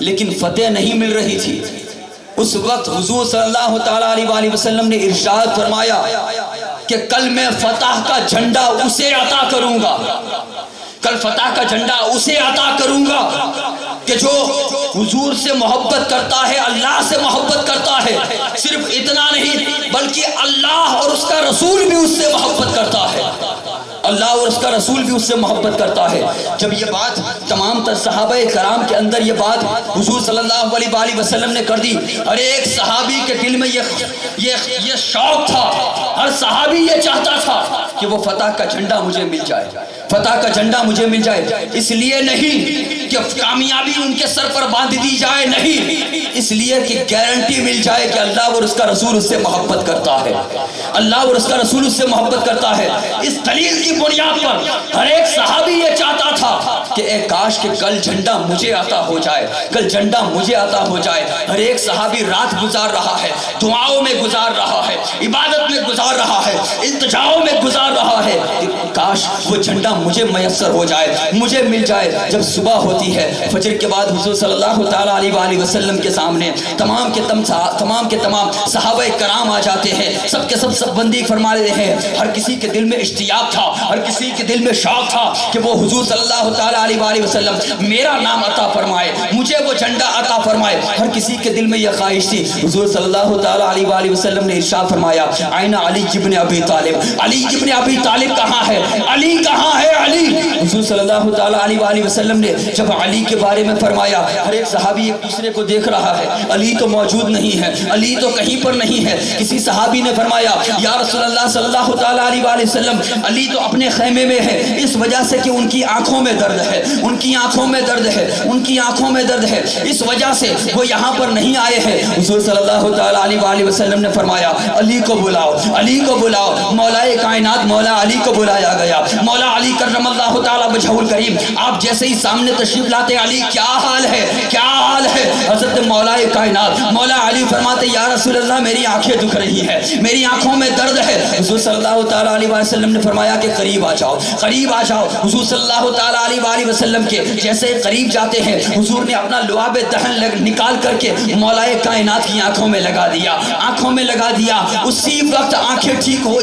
لیکن فتح نہیں مل رہی تھی، اس وقت حضور صلی اللہ تعالیٰ علیہ وسلم نے ارشاد فرمایا کہ کل میں فتح کا جھنڈا اسے عطا کروں گا، کہ جو حضور سے محبت کرتا ہے، اللہ سے محبت کرتا ہے. صرف اتنا نہیں بلکہ اللہ اور اس کا رسول بھی اس سے محبت کرتا ہے. جب یہ بات تمام تر صحابہ کرام کے اندر یہ بات حضور صلی اللہ علیہ وسلم نے کر دی، ہر ایک صحابی کے دل میں یہ شوق تھا، ہر صحابی یہ چاہتا تھا کہ وہ فتح کا جھنڈا مجھے مل جائے. اس لیے نہیں کہ کامیابی ان کے سر پر باندھ دی جائے، نہیں، اس لیے کہ گارنٹی مل جائے کہ اللہ اور اس کا رسول اس سے محبت کرتا ہے. اس دلیل کی بنیاد پر ہر ایک صحابی یہ چاہتا تھا کہ اے کاش کہ کل جھنڈا مجھے عطا ہو جائے. ہر ایک صحابی رات گزار رہا ہے، دعاؤں میں گزار رہا ہے، عبادت میں گزار رہا ہے، التجاؤں میں گزار رہا ہے کہ کاش وہ جھنڈا مجھے میسر ہو جائے، مجھے مل جائے. جب صبح ہوتی ہے، فجر کے بعد حضور صلی اللہ تعالیٰ علیہ وسلم کے سامنے تمام کے تمام صحابہ کرام آ جاتے ہیں، سب کے سب بندی فرما رہے ہیں. ہر کسی کے دل میں اشتیاق تھا، ہر کسی کے دل میں شوق تھا کہ وہ حضور صلی اللہ تعالیٰ علیہ وسلم میرا نام عطا فرمائے، مجھے وہ جھنڈا عطا فرمائے. ہر کسی کے دل میں یہ خواہش تھی. حضور صلی اللہ تعالیٰ علیہ وسلم نے ارشاد فرمایا آئینہ علی ابن ابی طالب کہاں ہے؟ علی. حضور صلی اللہ تعالیٰ علیہ وسلم نے جب علی کے بارے میں فرمایا، ہر ایک صحابی ایک دوسرے کو دیکھ رہا ہے، علی تو موجود نہیں ہے، علی تو کہیں پر نہیں ہے. کسی صحابی نے فرمایا یا رسول اللہ صلی اللہ تعالیٰ علیہ وسلم، علی تو اپنے خیمے میں ہے، اس وجہ سے کہ ان کی آنکھوں میں درد ہے، اس وجہ سے وہ یہاں پر نہیں آئے ہیں. حضور صلی اللہ تعالیٰ علیہ وسلم نے فرمایا علی کو بلاؤ. مولا کائنات مولا علی کو بلایا گیا. مولا علی کرم اللہ تعالیٰ وجہہ الکریم آپ جیسے ہی سامنے تشریف لاتے، علی کیا حال ہے؟ حضرت مولا کائنات مولا علی فرماتے یا رسول اللہ میری آنکھیں دکھ رہی ہیں، میری آنکھوں میں درد ہے. حضور صلی اللہ تعالیٰ علیہ وسلم نے فرمایا کہ قریب آ جاؤ. حضور صلی اللہ تعالیٰ علیہ وسلم کے جیسے قریب جاتے ہیں، حضور نے اپنا لعاب دہن نکال کر کے مولا کائنات کی آنکھوں میں لگا دیا. اسی وقت آنکھیں ٹھیک ہو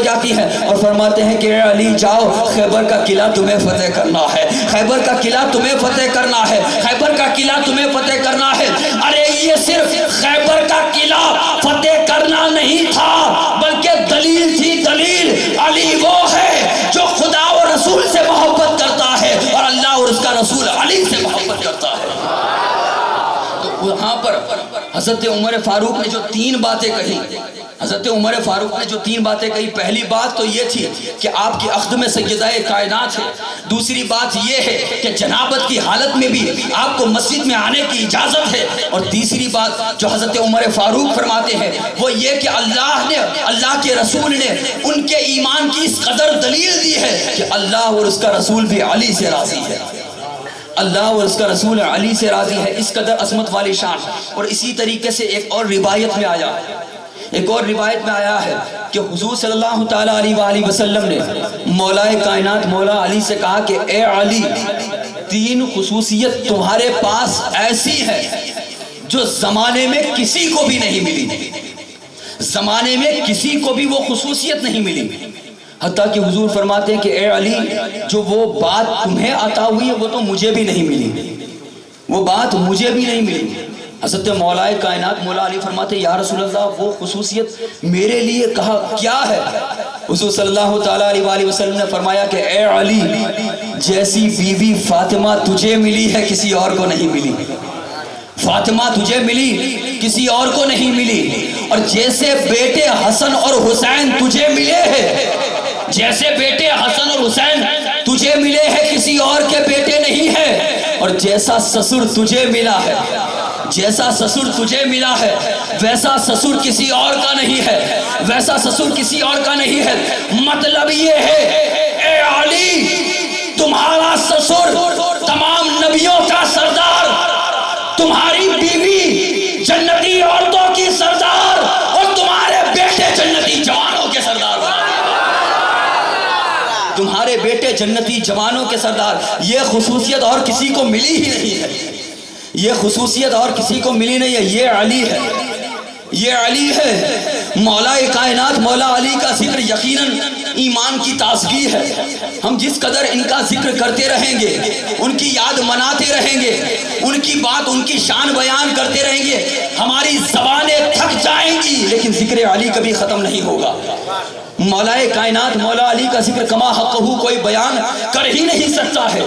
جاتی ہے اور فرماتے ہیں کہ اے علی جاؤ، خیبر کا قلعہ تمہیں فتح کرنا ہے. ارے یہ صرف خیبر کا قلعہ فتح کرنا نہیں تھا بلکہ دلیل تھی. علی وہ ہے جو خدا اور رسول سے محبت کرتا ہے اور اللہ اور اس کا رسول علی سے محبت کرتا ہے. تو وہاں پر حضرت عمر فاروق نے جو تین باتیں کہی، پہلی بات تو یہ تھی کہ آپ کی عقد میں سیدہ کائنات ہے. دوسری بات یہ ہے کہ جنابت کی حالت میں بھی آپ کو مسجد میں آنے کی اجازت ہے. اور تیسری بات جو حضرت عمر فاروق فرماتے ہیں وہ یہ کہ اللہ کے رسول نے ان کے ایمان کی اس قدر دلیل دی ہے کہ اللہ اور اس کا رسول بھی علی سے راضی ہے. اس قدر عظمت والی شان. اور اسی طریقے سے ایک اور روایت میں آیا ہے کہ حضور صلی اللہ تعالیٰ علیہ وسلم نے مولا کائنات مولا علی سے کہا کہ اے علی، تین خصوصیت تمہارے پاس ایسی ہے جو زمانے میں کسی کو بھی نہیں ملی، وہ خصوصیت نہیں ملی. حتیٰ کہ حضور فرماتے ہیں کہ اے علی، جو وہ بات تمہیں عطا ہوئی ہے وہ تو مجھے بھی نہیں ملی. حضرت مولا کائنات مولا علی فرماتے ہیں یا رسول اللہ وہ خصوصیت میرے لیے کہا کیا ہے؟ حضور صلی اللہ تعالیٰ علیہ وسلم نے فرمایا کہ اے علی، جیسی بیوی فاطمہ تجھے ملی ہے کسی اور کو نہیں ملی. اور جیسے بیٹے حسن اور حسین تجھے ملے ہیں، کسی اور کے بیٹے نہیں ہیں. اور جیسا سسر تجھے ملا ہے ویسا سسر کسی اور کا نہیں ہے. مطلب یہ ہے اے علی، تمہارا سسر تمام نبیوں کا سردار، تمہاری بیوی جنتی عورتوں کی سردار، اور تمہارے بیٹے جنتی جوانوں کے سردار، تمہارے بیٹے جنتی جوانوں کے سردار۔ یہ خصوصیت اور کسی کو ملی ہی نہیں ہے، یہ خصوصیت اور کسی کو ملی نہیں ہے، یہ علی ہے، یہ علی ہے۔ مولا کائنات مولا علی کا ذکر یقیناً ایمان کی تازگی ہے۔ ہم جس قدر ان کا ذکر کرتے رہیں گے، ان کی یاد مناتے رہیں گے، ان کی بات ان کی شان بیان کرتے رہیں گے، ہماری زبانیں تھک جائیں گی لیکن ذکر علی کبھی ختم نہیں ہوگا۔ مولا کائنات مولا علی کا ذکر کما حقہ کوئی بیان کر ہی نہیں سکتا ہے،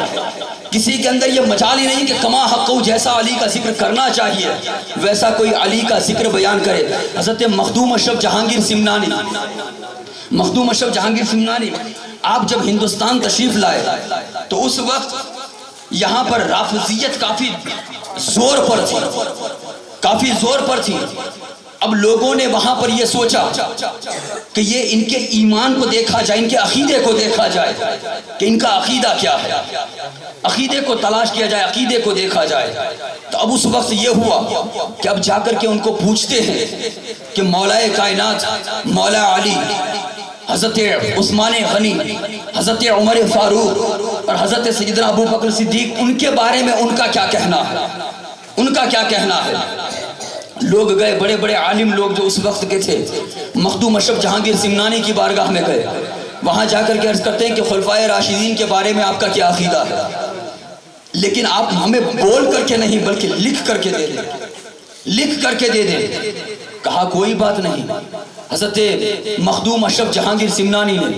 کسی کے اندر یہ مجال ہی نہیں کہ کما حقہ جیسا علی کا ذکر کرنا چاہیے ویسا کوئی علی کا ذکر بیان کرے۔ حضرت مخدوم اشرف جہانگیر سمنانی، مخدوم اشرف جہانگیر سمنانی آپ جب ہندوستان تشریف لائے تو اس وقت یہاں پر رافضیت کافی زور پر تھی، کافی زور پر تھی۔ اب لوگوں نے وہاں پر یہ سوچا کہ یہ ان کے ایمان کو دیکھا جائے، ان کے عقیدے کو دیکھا جائے کہ ان کا عقیدہ کیا ہے، عقیدے کو تلاش کیا جائے، عقیدے کو دیکھا جائے۔ تو اب اس وقت یہ ہوا کہ اب جا کر کے ان کو پوچھتے ہیں کہ مولا کائنات مولا علی، حضرت عثمان غنی، حضرت عمر فاروق اور حضرت سیدنا ابو بکر صدیق، ان کے بارے میں ان کا کیا کہنا ہے، ان کا کیا کہنا ہے۔ لوگ گئے، بڑے بڑے عالم لوگ جو اس وقت کے تھے، مخدوم اشرف جہانگیر سمنانی کی بارگاہ میں گئے، وہاں جا کر کے عرض کرتے ہیں کہ خلفائے راشدین کے بارے میں آپ کا کیا عقیدہ ہے، لیکن آپ ہمیں بول کر کے نہیں بلکہ لکھ کر کے دے دیں، لکھ کر کے دے دیں۔ کہا کوئی بات نہیں۔ حضرت مخدوم اشرف جہانگیر سمنانی نے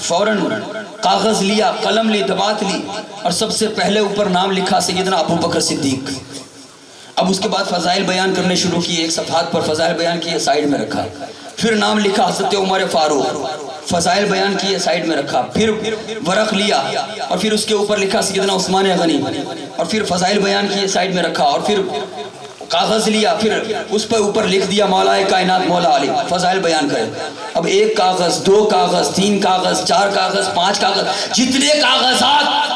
فوراً کاغذ لیا، قلم لی، دبات لی اور سب سے پہلے اوپر نام لکھا سیدنا ابو بکر صدیق۔ اب اس کے بعد فضائل بیان کرنے شروع کیے، ایک صفحات پر فضائل بیان کیے، سائیڈ میں رکھا۔ پھر نام لکھا حضرت عمر فاروق، فضائل بیان کیے، سائیڈ میں رکھا۔ پھر ورق لیا اور پھر اس کے اوپر لکھا سیدنا عثمان غنی، اور پھر فضائل بیان کیے، سائیڈ میں رکھا۔ اور پھر کاغذ لیا، پھر اس پر اوپر لکھ دیا مولا کائنات مولا علی، فضائل بیان کرے۔ اب ایک کاغذ، دو کاغذ، تین کاغذ، چار کاغذ، پانچ کاغذ، جتنے کاغذات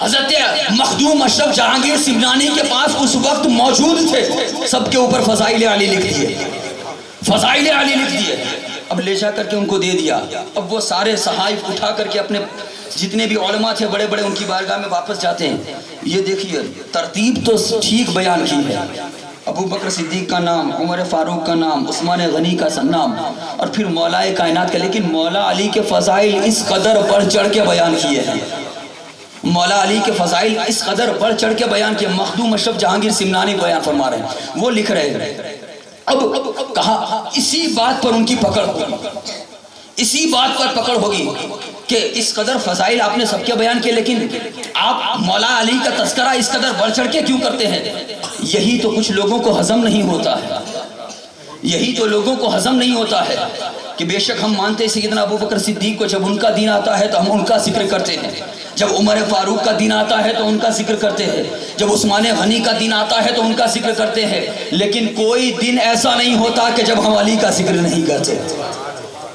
حضرت مخدوم اشرف جہانگیر سمنانی کے پاس اس وقت موجود تھے، سب کے اوپر فضائل علی لکھ دیے، فضائل علی لکھ دیے۔ اب لے جا کر کے ان کو دے دیا۔ اب وہ سارے صحائف اٹھا کر کے اپنے جتنے بھی علماء تھے بڑے بڑے، ان کی بارگاہ میں واپس جاتے ہیں۔ یہ دیکھیے ترتیب تو ٹھیک بیان کی ہے، ابو بکر صدیق کا نام، عمر فاروق کا نام، عثمان غنی کا نام، اور پھر مولا کائنات کا، لیکن مولا علی کے فضائل اس قدر بڑھ چڑھ کے بیان کیے ہیں، مولا علی کے فضائل اس قدر بڑھ چڑھ کے بیان کیے۔ مخدوم اشرف جہانگیر سمنانی بیان فرما رہے ہیں، وہ لکھ رہے ہیں۔ اب کہا اسی بات پر ان کی پکڑ ہوگی، اسی بات پر پکڑ ہوگی کہ اس قدر فضائل آپ نے سب کے بیان کیے، لیکن آپ مولا علی کا تذکرہ اس قدر بڑھ چڑھ کے کیوں کرتے ہیں؟ یہی تو کچھ لوگوں کو ہضم نہیں ہوتا ہے، یہی تو لوگوں کو ہضم نہیں ہوتا ہے کہ بے شک ہم مانتے ہیں سیدنا ابو بکر صدیق کو، جب ان کا دین آتا ہے تو ہم ان کا ذکر کرتے ہیں، جب عمر فاروق کا دین آتا ہے تو ان کا ذکر کرتے ہیں، جب عثمان غنی کا دین آتا ہے تو ان کا ذکر کرتے ہیں، لیکن کوئی دن ایسا نہیں ہوتا کہ جب ہم علی کا ذکر نہیں کرتے،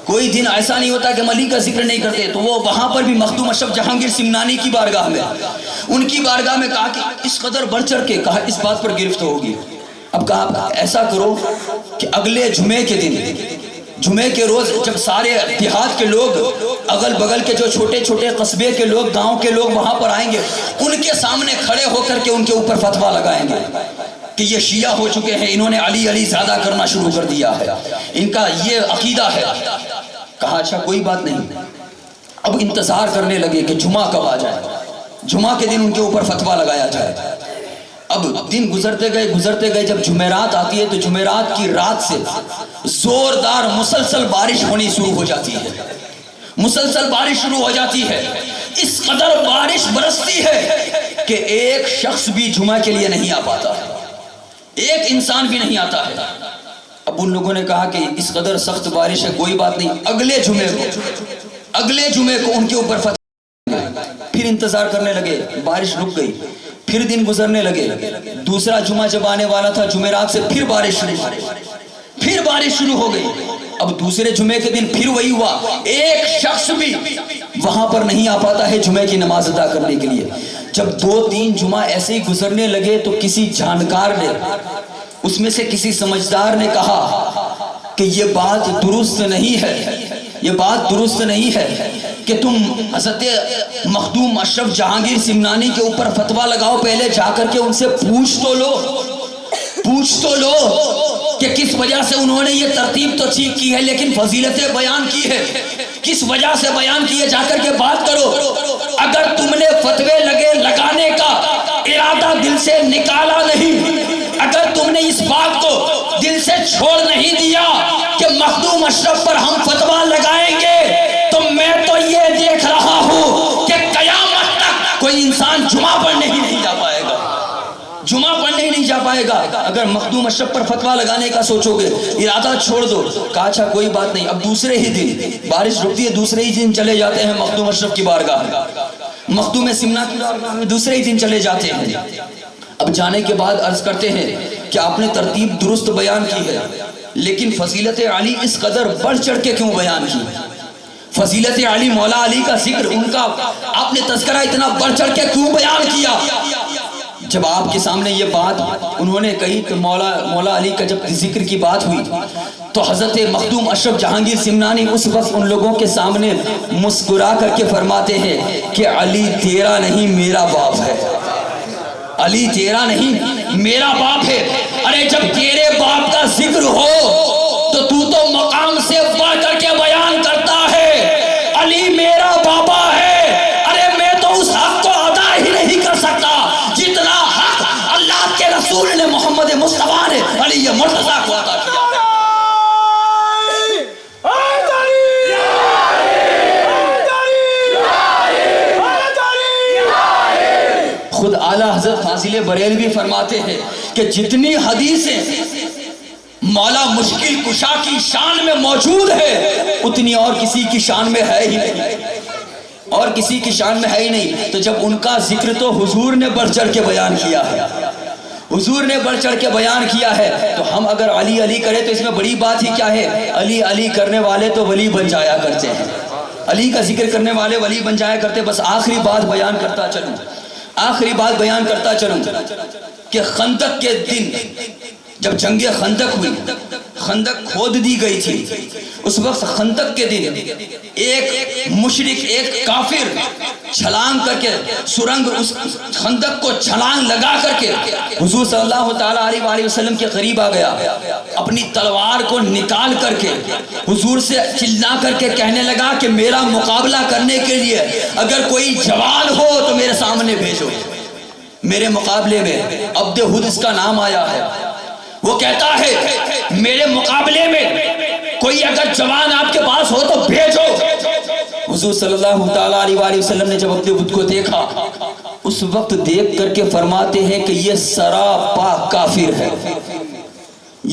کوئی دن ایسا نہیں ہوتا کہ ہم علی کا ذکر نہیں کرتے۔ تو وہ وہاں پر بھی مخدوم اشرف جہانگیر سمنانی کی بارگاہ میں، ان کی بارگاہ میں کہا کہ اس قدر بڑھ چڑھ کے کہا اس بات پر گرفت ہوگی۔ اب کہا ایسا کرو کہ اگلے جمعے کے دن، جمعے کے روز جب سارے دیہات کے لوگ، اگل بغل کے جو چھوٹے چھوٹے قصبے کے لوگ، گاؤں کے لوگ وہاں پر آئیں گے، ان کے سامنے کھڑے ہو کر کے ان کے اوپر فتویٰ لگائیں گے کہ یہ شیعہ ہو چکے ہیں، انہوں نے علی علی زیادہ کرنا شروع کر دیا ہے، ان کا یہ عقیدہ ہے۔ کہا اچھا کوئی بات نہیں۔ اب انتظار کرنے لگے کہ جمعہ کب آ جائے، جمعہ کے دن ان کے اوپر فتویٰ لگایا جائے۔ اب دن گزرتے گئے، جب جمعرات آتی ہے تو جمعرات کی رات سے زوردار مسلسل بارش ہونی شروع ہو جاتی ہے، مسلسل بارش شروع ہو جاتی ہے۔ اس قدر بارش برستی ہے کہ ایک شخص بھی جمعہ کے لیے نہیں آ پاتا، ایک انسان بھی نہیں آتا ہے۔ اب ان لوگوں نے کہا کہ اس قدر سخت بارش ہے، کوئی بات نہیں، اگلے جمعے کو ان کے اوپر فتویٰ۔ پھر انتظار کرنے لگے، بارش رک گئی، پھر دن گزرنے لگے، دوسرا جمعہ جب آنے والا تھا جمعرات سے پھر بارش شروع ہو گئی۔ اب دوسرے جمعے کے دن پھر وہی ہوا، ایک شخص بھی وہاں پر نہیں آ پاتا ہے جمعے کی نماز ادا کرنے کے لیے. جب 2-3 جمعہ ایسے ہی گزرنے لگے تو کسی جانکار نے، اس میں سے کسی سمجھدار نے کہا کہ یہ بات درست نہیں ہے، یہ بات درست نہیں ہے کہ تم حضرت مخدوم اشرف جہانگیر سمنانی کے اوپر فتویٰ لگاؤ. پہلے جا کر کے ان سے پوچھ تو لو کہ کس وجہ سے انہوں نے یہ ترتیب تو ٹھیک کی ہے لیکن فضیلتیں بیان کی ہے، کس وجہ سے بیان کی ہے، جا کر کے بات کرو. اگر تم نے فتوے لگانے کا ارادہ دل سے نکالا نہیں، اگر تم نے اس بات کو دل سے چھوڑ نہیں دیا کہ مخدوم اشرف پر ہم فتویٰ لگائیں گے، تو میں تو یہ دیکھ رہا ہوں کہ قیامت تک کوئی انسان جمعہ پڑھنے ہی نہیں جا پائے گا، جمعہ پڑھنے ہی نہیں جا پائے گا. اگر مخدوم اشرف پر فتویٰ لگانے کا سوچو گے، ارادہ چھوڑ دو. کہا اچھا کوئی بات نہیں. اب دوسرے ہی دن بارش رکتی ہے، دوسرے ہی دن چلے جاتے ہیں مخدوم اشرف کی بارگاہ، مخدوم سمنا کی بارگاہ میں دوسرے ہی دن چلے جاتے ہیں. اب جانے کے بعد عرض کرتے ہیں کہ آپ نے ترتیب درست بیان کی ہے لیکن فضیلت علی اس قدر بڑھ چڑھ کے کیوں بیان کی؟ فضیلت علی، مولا علی کا ذکر، ان کا آپ نے تذکرہ اتنا بڑھ چڑھ کے کیوں بیان کیا؟ جب آپ کے سامنے یہ بات انہوں نے کہی تو مولا علی کا جب ذکر کی بات ہوئی تو حضرت مخدوم اشرف جہانگیر سمنانی اس وقت ان لوگوں کے سامنے مسکرا کر کے فرماتے ہیں کہ علی تیرا نہیں میرا باپ ہے، علی تیرا نہیں میرا باپ ہے. ارے جب تیرے باپ کا ذکر ہو تو مقام سے بڑھ کر کے بیان کرتا ہے علی میرا بابا ہے. ارے میں تو اس حق کو ادا ہی نہیں کر سکتا جتنا حق اللہ کے رسول نے، محمد مصطفیٰ نے علی مرتضیٰ کو عطا کیا. خود اعلیٰ حضرت فاضل بریلوی فرماتے ہیں کہ جتنی حدیثیں مولا مشکل کشا کی شان میں موجود ہے اتنی اور کسی کی شان میں ہے ہی نہیں، اور کسی کی شان میں ہے ہی نہیں. تو جب ان کا ذکر تو حضور نے بڑھ چڑھ کے بیان کیا ہے، حضور نے بڑھ چڑھ کے بیان کیا ہے، تو ہم اگر علی علی کریں تو اس میں بڑی بات ہی کیا ہے؟ علی علی کرنے والے تو ولی بن جایا کرتے ہیں، علی کا ذکر کرنے والے ولی بن جایا کرتے. بس آخری بات بیان کرتا چلوں کہ خندق کے دن جب جنگ خندق ہوئی، خندق کھود دی گئی تھی، اس وقت خندق کے دن ایک مشرک، ایک کافر چھلانگ کر کے سرنگ اس خندق کو چھلانگ لگا کر کے حضور صلی اللہ تعالیٰ علیہ وسلم کے قریب آ گیا. اپنی تلوار کو نکال کر کے حضور سے چلا کر کے کہنے لگا کہ میرا مقابلہ کرنے کے لیے اگر کوئی جوان ہو تو میرے سامنے بھیجو. میرے مقابلے میں عبد ہد اس کا نام آیا ہے. وہ کہتا ہے میرے مقابلے میں کوئی اگر جوان آپ کے پاس ہو تو بھیجو. حضور صلی اللہ تعالیٰ علیہ وسلم نے جب عبد ہد کو دیکھا اس وقت دیکھ کر کے فرماتے ہیں کہ یہ سراپا کافر ہے،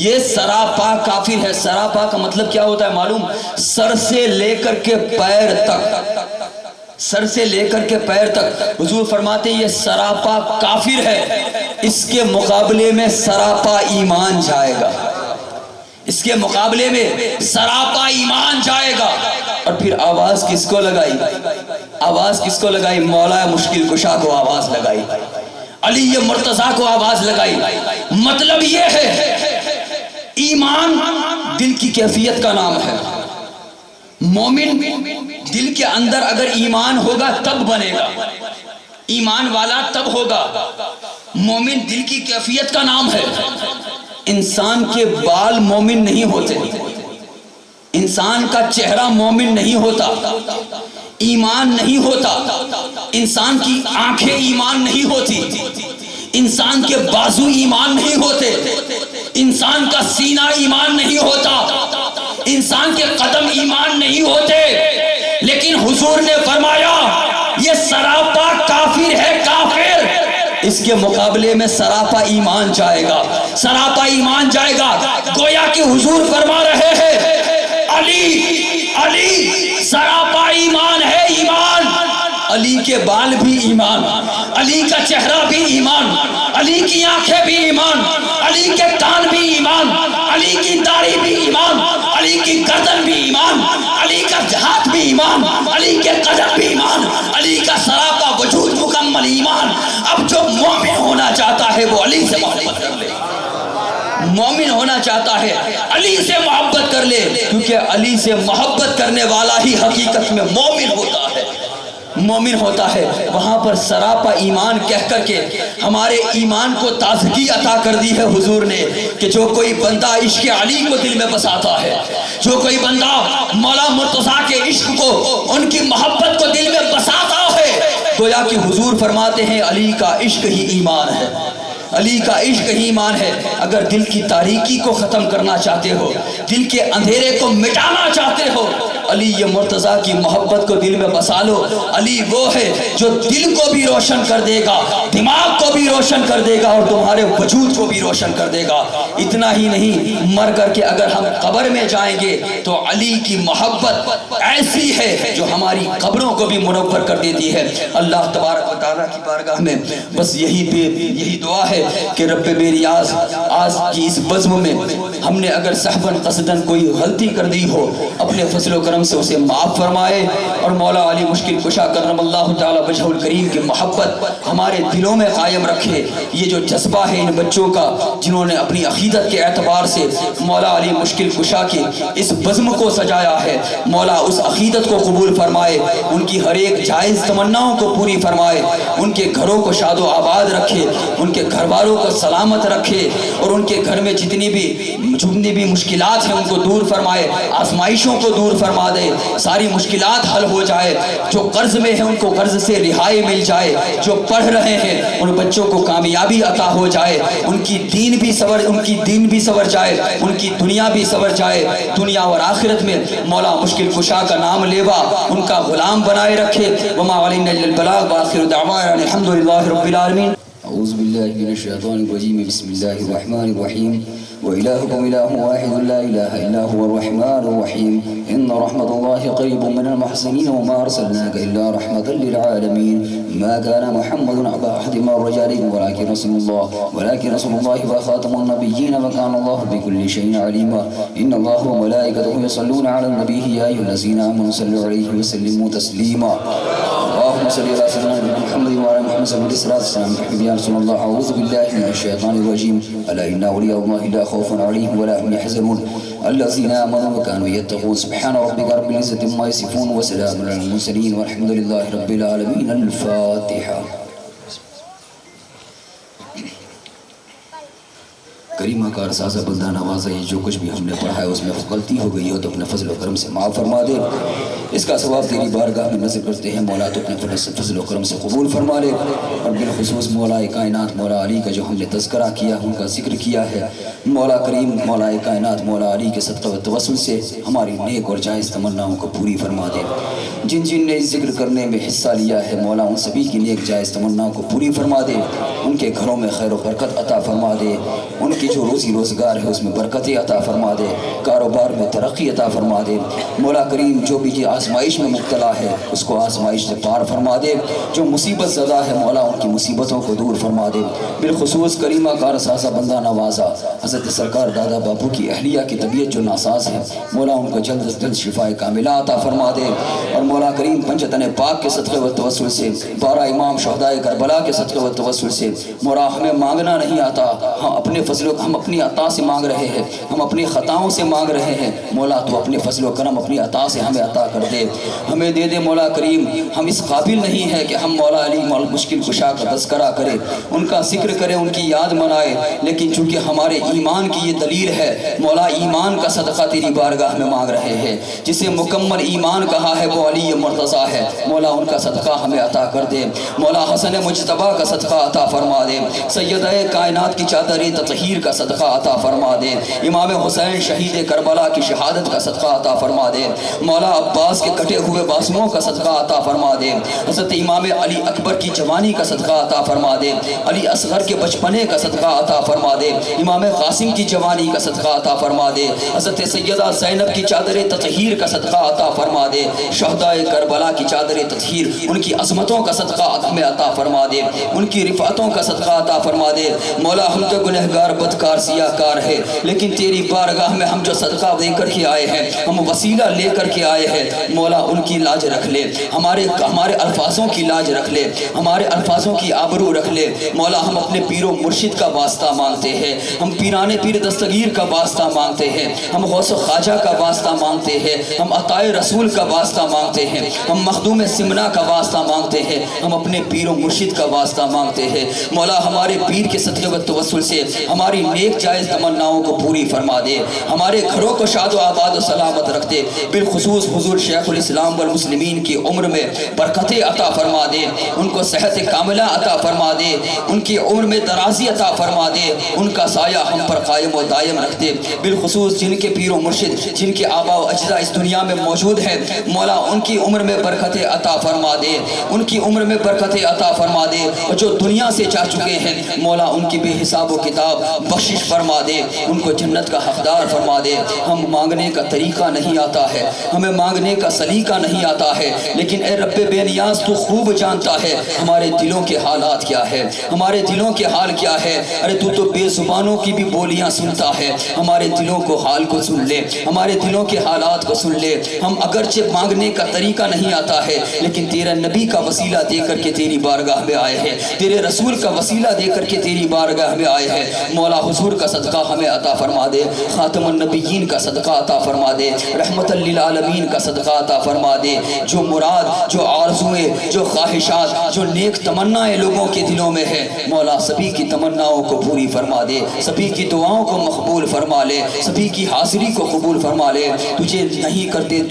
یہ سراپا کافر ہے. سراپا کا مطلب کیا ہوتا ہے معلوم؟ سر سے لے کر کے پیر تک، سر سے لے کر کے پیر تک. حضور فرماتے ہیں یہ سراپا کافر ہے، اس کے مقابلے میں سراپا ایمان جائے گا، اس کے مقابلے میں سراپا ایمان جائے گا. اور پھر آواز کس کو لگائی؟ آواز کس کو لگائی؟ مولا مشکل کشا کو آواز لگائی، علی مرتضیٰ کو آواز لگائی. مطلب یہ ہے ایمان دل کی کیفیت کا نام ہے. مومن دل کے اندر اگر ایمان ہوگا تب بنے گا، ایمان والا تب ہوگا. مومن دل کی کیفیت کا نام ہے. انسان کے بال مومن نہیں ہوتے، انسان کا چہرہ مومن نہیں ہوتا، ایمان نہیں ہوتا. انسان کی آنکھیں ایمان نہیں ہوتی، انسان کے بازو ایمان نہیں ہوتے، انسان کا سینہ ایمان نہیں ہوتا، انسان کے قدم ایمان نہیں ہوتے. لیکن حضور نے فرمایا یہ سراپا کافر ہے، کافر، اس کے مقابلے میں سراپا ایمان جائے گا، سراپا ایمان جائے گا. گویا کہ حضور فرما رہے ہیں علی علی سراپا ایمان ہے، ایمان. علی کے بال بھی ایمان، علی کا چہرہ بھی ایمان، علی کی آنکھیں بھی ایمان، علی کے کان بھی ایمان، علی کی داڑھی بھی ایمان، علی کی گردن بھی ایمان، علی کا ہاتھ بھی ایمان، علی کے قدم بھی جو مومن ہونا چاہتا ہے وہ علی سے محبت کر لے، مومن ہونا چاہتا ہے علی سے محبت کر لے، کیونکہ علی سے محبت کرنے والا ہی حقیقت میں مومن ہوتا ہے، مومن ہوتا ہے۔ وہاں پر سراپا ایمان کہہ کر کے ہمارے ایمان کو تازگی عطا کر دی ہے حضور نے، کہ جو کوئی بندہ عشق علی کو دل میں بساتا ہے، جو کوئی بندہ مولا مرتضیٰ کے عشق کو، ان کی محبت کو دل میں بساتا ہے، گویا کہ حضور فرماتے ہیں علی کا عشق ہی ایمان ہے، علی کا عشق ہی ایمان ہے۔ اگر دل کی تاریکی کو ختم کرنا چاہتے ہو، دل کے اندھیرے کو مٹانا چاہتے ہو، علی یہ مرتضیٰ کی محبت کو دل میں بسا لو۔ علی وہ ہے جو دل کو بھی روشن کر دے گا، دماغ کو بھی روشن کر دے گا، اور تمہارے وجود کو بھی روشن کر دے گا۔ اتنا ہی نہیں، مر کر کے اگر ہم قبر میں جائیں گے تو علی کی محبت ایسی ہے جو ہماری قبروں کو بھی منور کر دیتی ہے۔ اللہ تبارک و تعالیٰ کی بارگاہ میں بس یہی دعا ہے کہ رب میری آج کی اس بزم میں ہم نے اگر صحباً قصداً کوئی غلطی کر دی ہو، اپنے فضل و کرم سے اسے معاف فرمائے، اور مولا علی مشکل کشا کرم اللہ تعالیٰ وجہ الکریم کی محبت ہمارے دلوں میں قائم رکھے۔ یہ جو جذبہ ہے ان بچوں کا جنہوں نے اپنی عقیدت کے اعتبار سے مولا علی مشکل کشا کی اس بزم کو سجایا ہے، مولا اس عقیدت کو قبول فرمائے، ان کی ہر ایک جائز تمناؤں کو پوری فرمائے، ان کے گھروں کو شاد و آباد رکھے، ان کے گھر والوں کو سلامت رکھے، اور ان کے گھر میں جتنی بھی مشکلات ہیں ان کو دور فرمائے، آزمائشوں کو دور فرما دے، ساری مشکلات حل ہو جائے، جو قرض میں ہیں ان کو قرض سے رہائی مل جائے، جو پڑھ رہے ہیں ان بچوں کو کامیابی عطا ہو جائے، ان کی دین بھی سور جائے، ان کی دنیا بھی سور جائے، دنیا اور آخرت میں مولا مشکل کشا کا نام لیوا ان کا غلام بنائے رکھے۔ وما علینا الا البلاغ، وآخر دعوانا الحمدللہ رب العالمین۔ اعوذ باللہ من الشیطان الرجیم، بسم اللہ الرحمن الرحیم۔ وإلهكم إله واحد لا إله إلا هو الرحمن الرحيم، إن رحمة الله قريب من المحسنين، وما أرسلناك إلا رحمة للعالمين، ما كان محمد أبا أحد من رجالكم ولكن رسول الله وخاتم النبيين، وكان الله بكل شيء عليما، إن الله وملائكته يصلون على النبي، يا أيها الذين آمنوا صلوا عليه وسلموا تسليما، اللهم صل على سيدنا محمد وعلى محمد صلى الله عليه وسلم، يا رسول الله أعوذ بالله من الشيطان الرجيم، ألا إن أولياء الله لا خوف عليهم ولا هم يحزنون، الذين آمنوا وكانوا يتقون، سبحان ربك رب العزة عما يصفون، وسلام على المرسلين، والحمد لله رب العالمين۔ الفاتحة۔ کریمہ کا رسازہ بلدہ نوازہ، یہ جو کچھ بھی ہم نے پڑھا ہے اس میں غلطی ہو گئی ہو تو اپنے فضل و کرم سے معاف فرما دے، اس کا ثواب تیری بارگاہ میں نظر کرتے ہیں مولا، تو اپنے فضل و کرم سے قبول فرما لے، اور بالخصوص مولا کائنات مولا علی کا جو ہم نے تذکرہ کیا، ان کا ذکر کیا ہے، مولا کریم مولا کائنات مولا علی کے صدقہ و توسل سے ہماری نیک اور جائز تمناؤں کو پوری فرما دے، جن نے اس ذکر کرنے میں حصہ لیا ہے مولا ان سبھی کی نیک جائز تمناؤں کو پوری فرما دے، ان کے گھروں میں خیر و برکت عطا فرما دے، ان کی جو روزی روزگار ہے اس میں برکتیں عطا فرما دے، کاروبار میں ترقی عطا فرما دے، مولا کریم جو بھی یہ آزمائش میں مبتلا ہے اس کو آزمائش سے پار فرما دے، جو مصیبت زدہ ہے مولا ان کی مصیبتوں کو دور فرما دے، بالخصوص کریمہ کا رسازہ بندہ نوازہ حضرت سرکار دادا باپو کی اہلیہ کی طبیعت جو ناساز ہے مولا ان کو جلد از جلد شفاء کاملہ عطا فرما دے، اور مولا کریم پنجتن پاک کے صدقے و توسل سے، 12 امام شہدائے کربلا کے صدقے و توسل سے مولا ہمیں مانگنا نہیں آتا، ہم اپنی عطا سے مانگ رہے ہیں، ہم اپنی خطاؤں سے مانگ رہے ہیں، مولا تو اپنے فضل و کرم اپنی عطا سے ہمیں عطا کر دے، ہمیں دے دے مولا کریم، ہم اس قابل نہیں ہے کہ ہم مولا علی مشکل کشا کا تذکرہ کرے، ان کا ذکر کرے، ان کی یاد منائے، لیکن چونکہ ہمارے ایمان کی یہ دلیل ہے مولا ایمان کا صدقہ تیری بارگاہ میں مانگ رہے ہیں، جسے مکمل ایمان کہا ہے وہ علی مرتضیٰ ہے، مولا ان کا صدقہ ہمیں عطا کر دے، مولا حسن مجتبیٰ کا صدقہ عطا فرما دے، سیدہ کائنات کی چادر تطہیر کا صدقہ عطا فرما دے، امام حسین شہید کربلا کی شہادت کا صدقہ عطا فرما دے، مولا عباس کے کٹے ہوئے بازوؤں کا صدقہ عطا فرما دے، حضرت امام علی اکبر کی جوانی کا صدقہ عطا فرما دے، علی اصغر کے بچپنے کا صدقہ عطا فرما دے، امام قاسم کی جوانی کا صدقہ عطا فرما دے، حضرت سیدہ زینب کی چادر تطہیر کا صدقہ عطا فرما دے، شہدائے کربلا کی چادر تطہیر ان کی عظمتوں کا صدقہ ہمیں عطا فرما دے، ان کی رفعتوں کا صدقہ عطا فرما دے، مولا ہم تو گنہگار بدکار گناہگار سیاہ کار ہے، لیکن تیری بارگاہ میں ہم جو صدقہ دے کر کے آئے ہیں، ہم وسیلہ لے کر کے آئے ہیں، مولا ان کی لاج رکھ لے، ہمارے الفاظوں کی لاج رکھ لے، ہمارے الفاظوں کی آبرو رکھ لے مولا۔ ہم اپنے پیر و مرشد کا واسطہ مانگتے ہیں، ہم پیران پیر دستگیر کا واسطہ مانگتے ہیں، ہم غوث و خواجہ کا واسطہ مانگتے ہیں، ہم عطائے رسول کا واسطہ مانگتے ہیں، ہم مخدوم سمنا کا واسطہ مانگتے ہیں، ہم اپنے پیر و مرشد کا واسطہ مانگتے ہیں مولا۔ ہمارے پیر کے صدقے و توسل سے ہماری نیک جائز تمناؤں کو پوری فرما دے، ہمارے گھروں کو شاد و آباد و سلامت رکھ دے، بالخصوص حضور شیخ الاسلام والمسلمین کی عمر میں برکت عطا فرما دے، ان کو صحت کاملہ عطا فرما دے، ان کی عمر میں درازی عطا فرما دے، ان کا سایہ ہم پر قائم و دائم رکھ دے، بالخصوص جن کے پیر و مرشد، جن کے آبا و اجداد اس دنیا میں موجود ہیں مولا، ان کی عمر میں برکت عطا فرما دے، ان کی عمر میں برکت عطا فرما دے، اور جو دنیا سے جا چکے ہیں مولا ان کی بے حساب و کتاب بخشش فرما دے، ان کو جنت کا حقدار فرما دے۔ ہم مانگنے کا طریقہ نہیں آتا ہے، ہمیں مانگنے کا سلیقہ نہیں آتا ہے، لیکن اے رب بے نیاز تو خوب جانتا ہے ہمارے دلوں کے حالات کیا ہے، ہمارے دلوں کے حال کیا ہے۔ ارے تو بے زبانوں کی بھی بولیاں سنتا ہے، ہمارے دلوں کو حال کو سن لے، ہمارے دلوں کے حالات کو سن لے۔ ہم اگرچہ مانگنے کا طریقہ نہیں آتا ہے، لیکن تیرے نبی کا وسیلہ دے کر کے تیری بارگاہ میں آئے ہیں، تیرے رسول کا وسیلہ دے کر کے تیری بارگاہ میں آئے ہیں مولا۔ حضور کا صدقہ ہمیں عطا فرما دے، خاتم النبیین کا صدقہ عطا فرما دے، رحمت للعالمین کا صدقہ عطا فرما دے۔ جو مراد، جو آرزویں، جو خواہشات، جو نیک تمنائیں لوگوں کے دلوں میں ہے مولا، سبھی کی تمناؤں کو پوری فرما دے، سبھی کی دعاؤں کو مقبول فرما لے، سبھی کی حاضری کو قبول فرما لے۔ تجھے نہیں کرتے،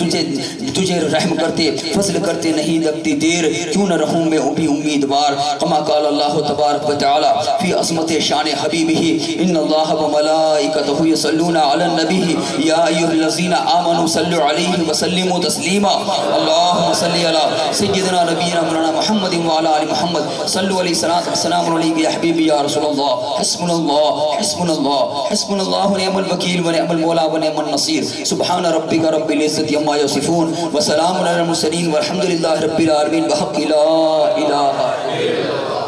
تجھے رحم کرتے، فضل کرتے نہیں لگتی دیر، کیوں نہ رہوں میں بھی امیدوار۔ کما قال اللہ تبارک و تعالی فی عظمت شان حبیبہ، ان اللہ و ملائکتہ یصلون علی النبی یا ایھا الذین آمنوا صلوا علیہ وسلموا تسلیما۔ اللہم صلی علی سیدنا نبینا مولانا محمد وعلی آل محمد، صلوا علیہ السلام علیک یا حبیبی یا رسول اللہ، حسبنا اللہ حسبنا اللہ حسبنا اللہ نعم الوکیل ونعم المولا ونعم النصیر۔ سبحان ربک رب العزت عما یصفون وسلام علی المرسلین والحمد للہ رب العالمین بحق لا الہ الا اللہ۔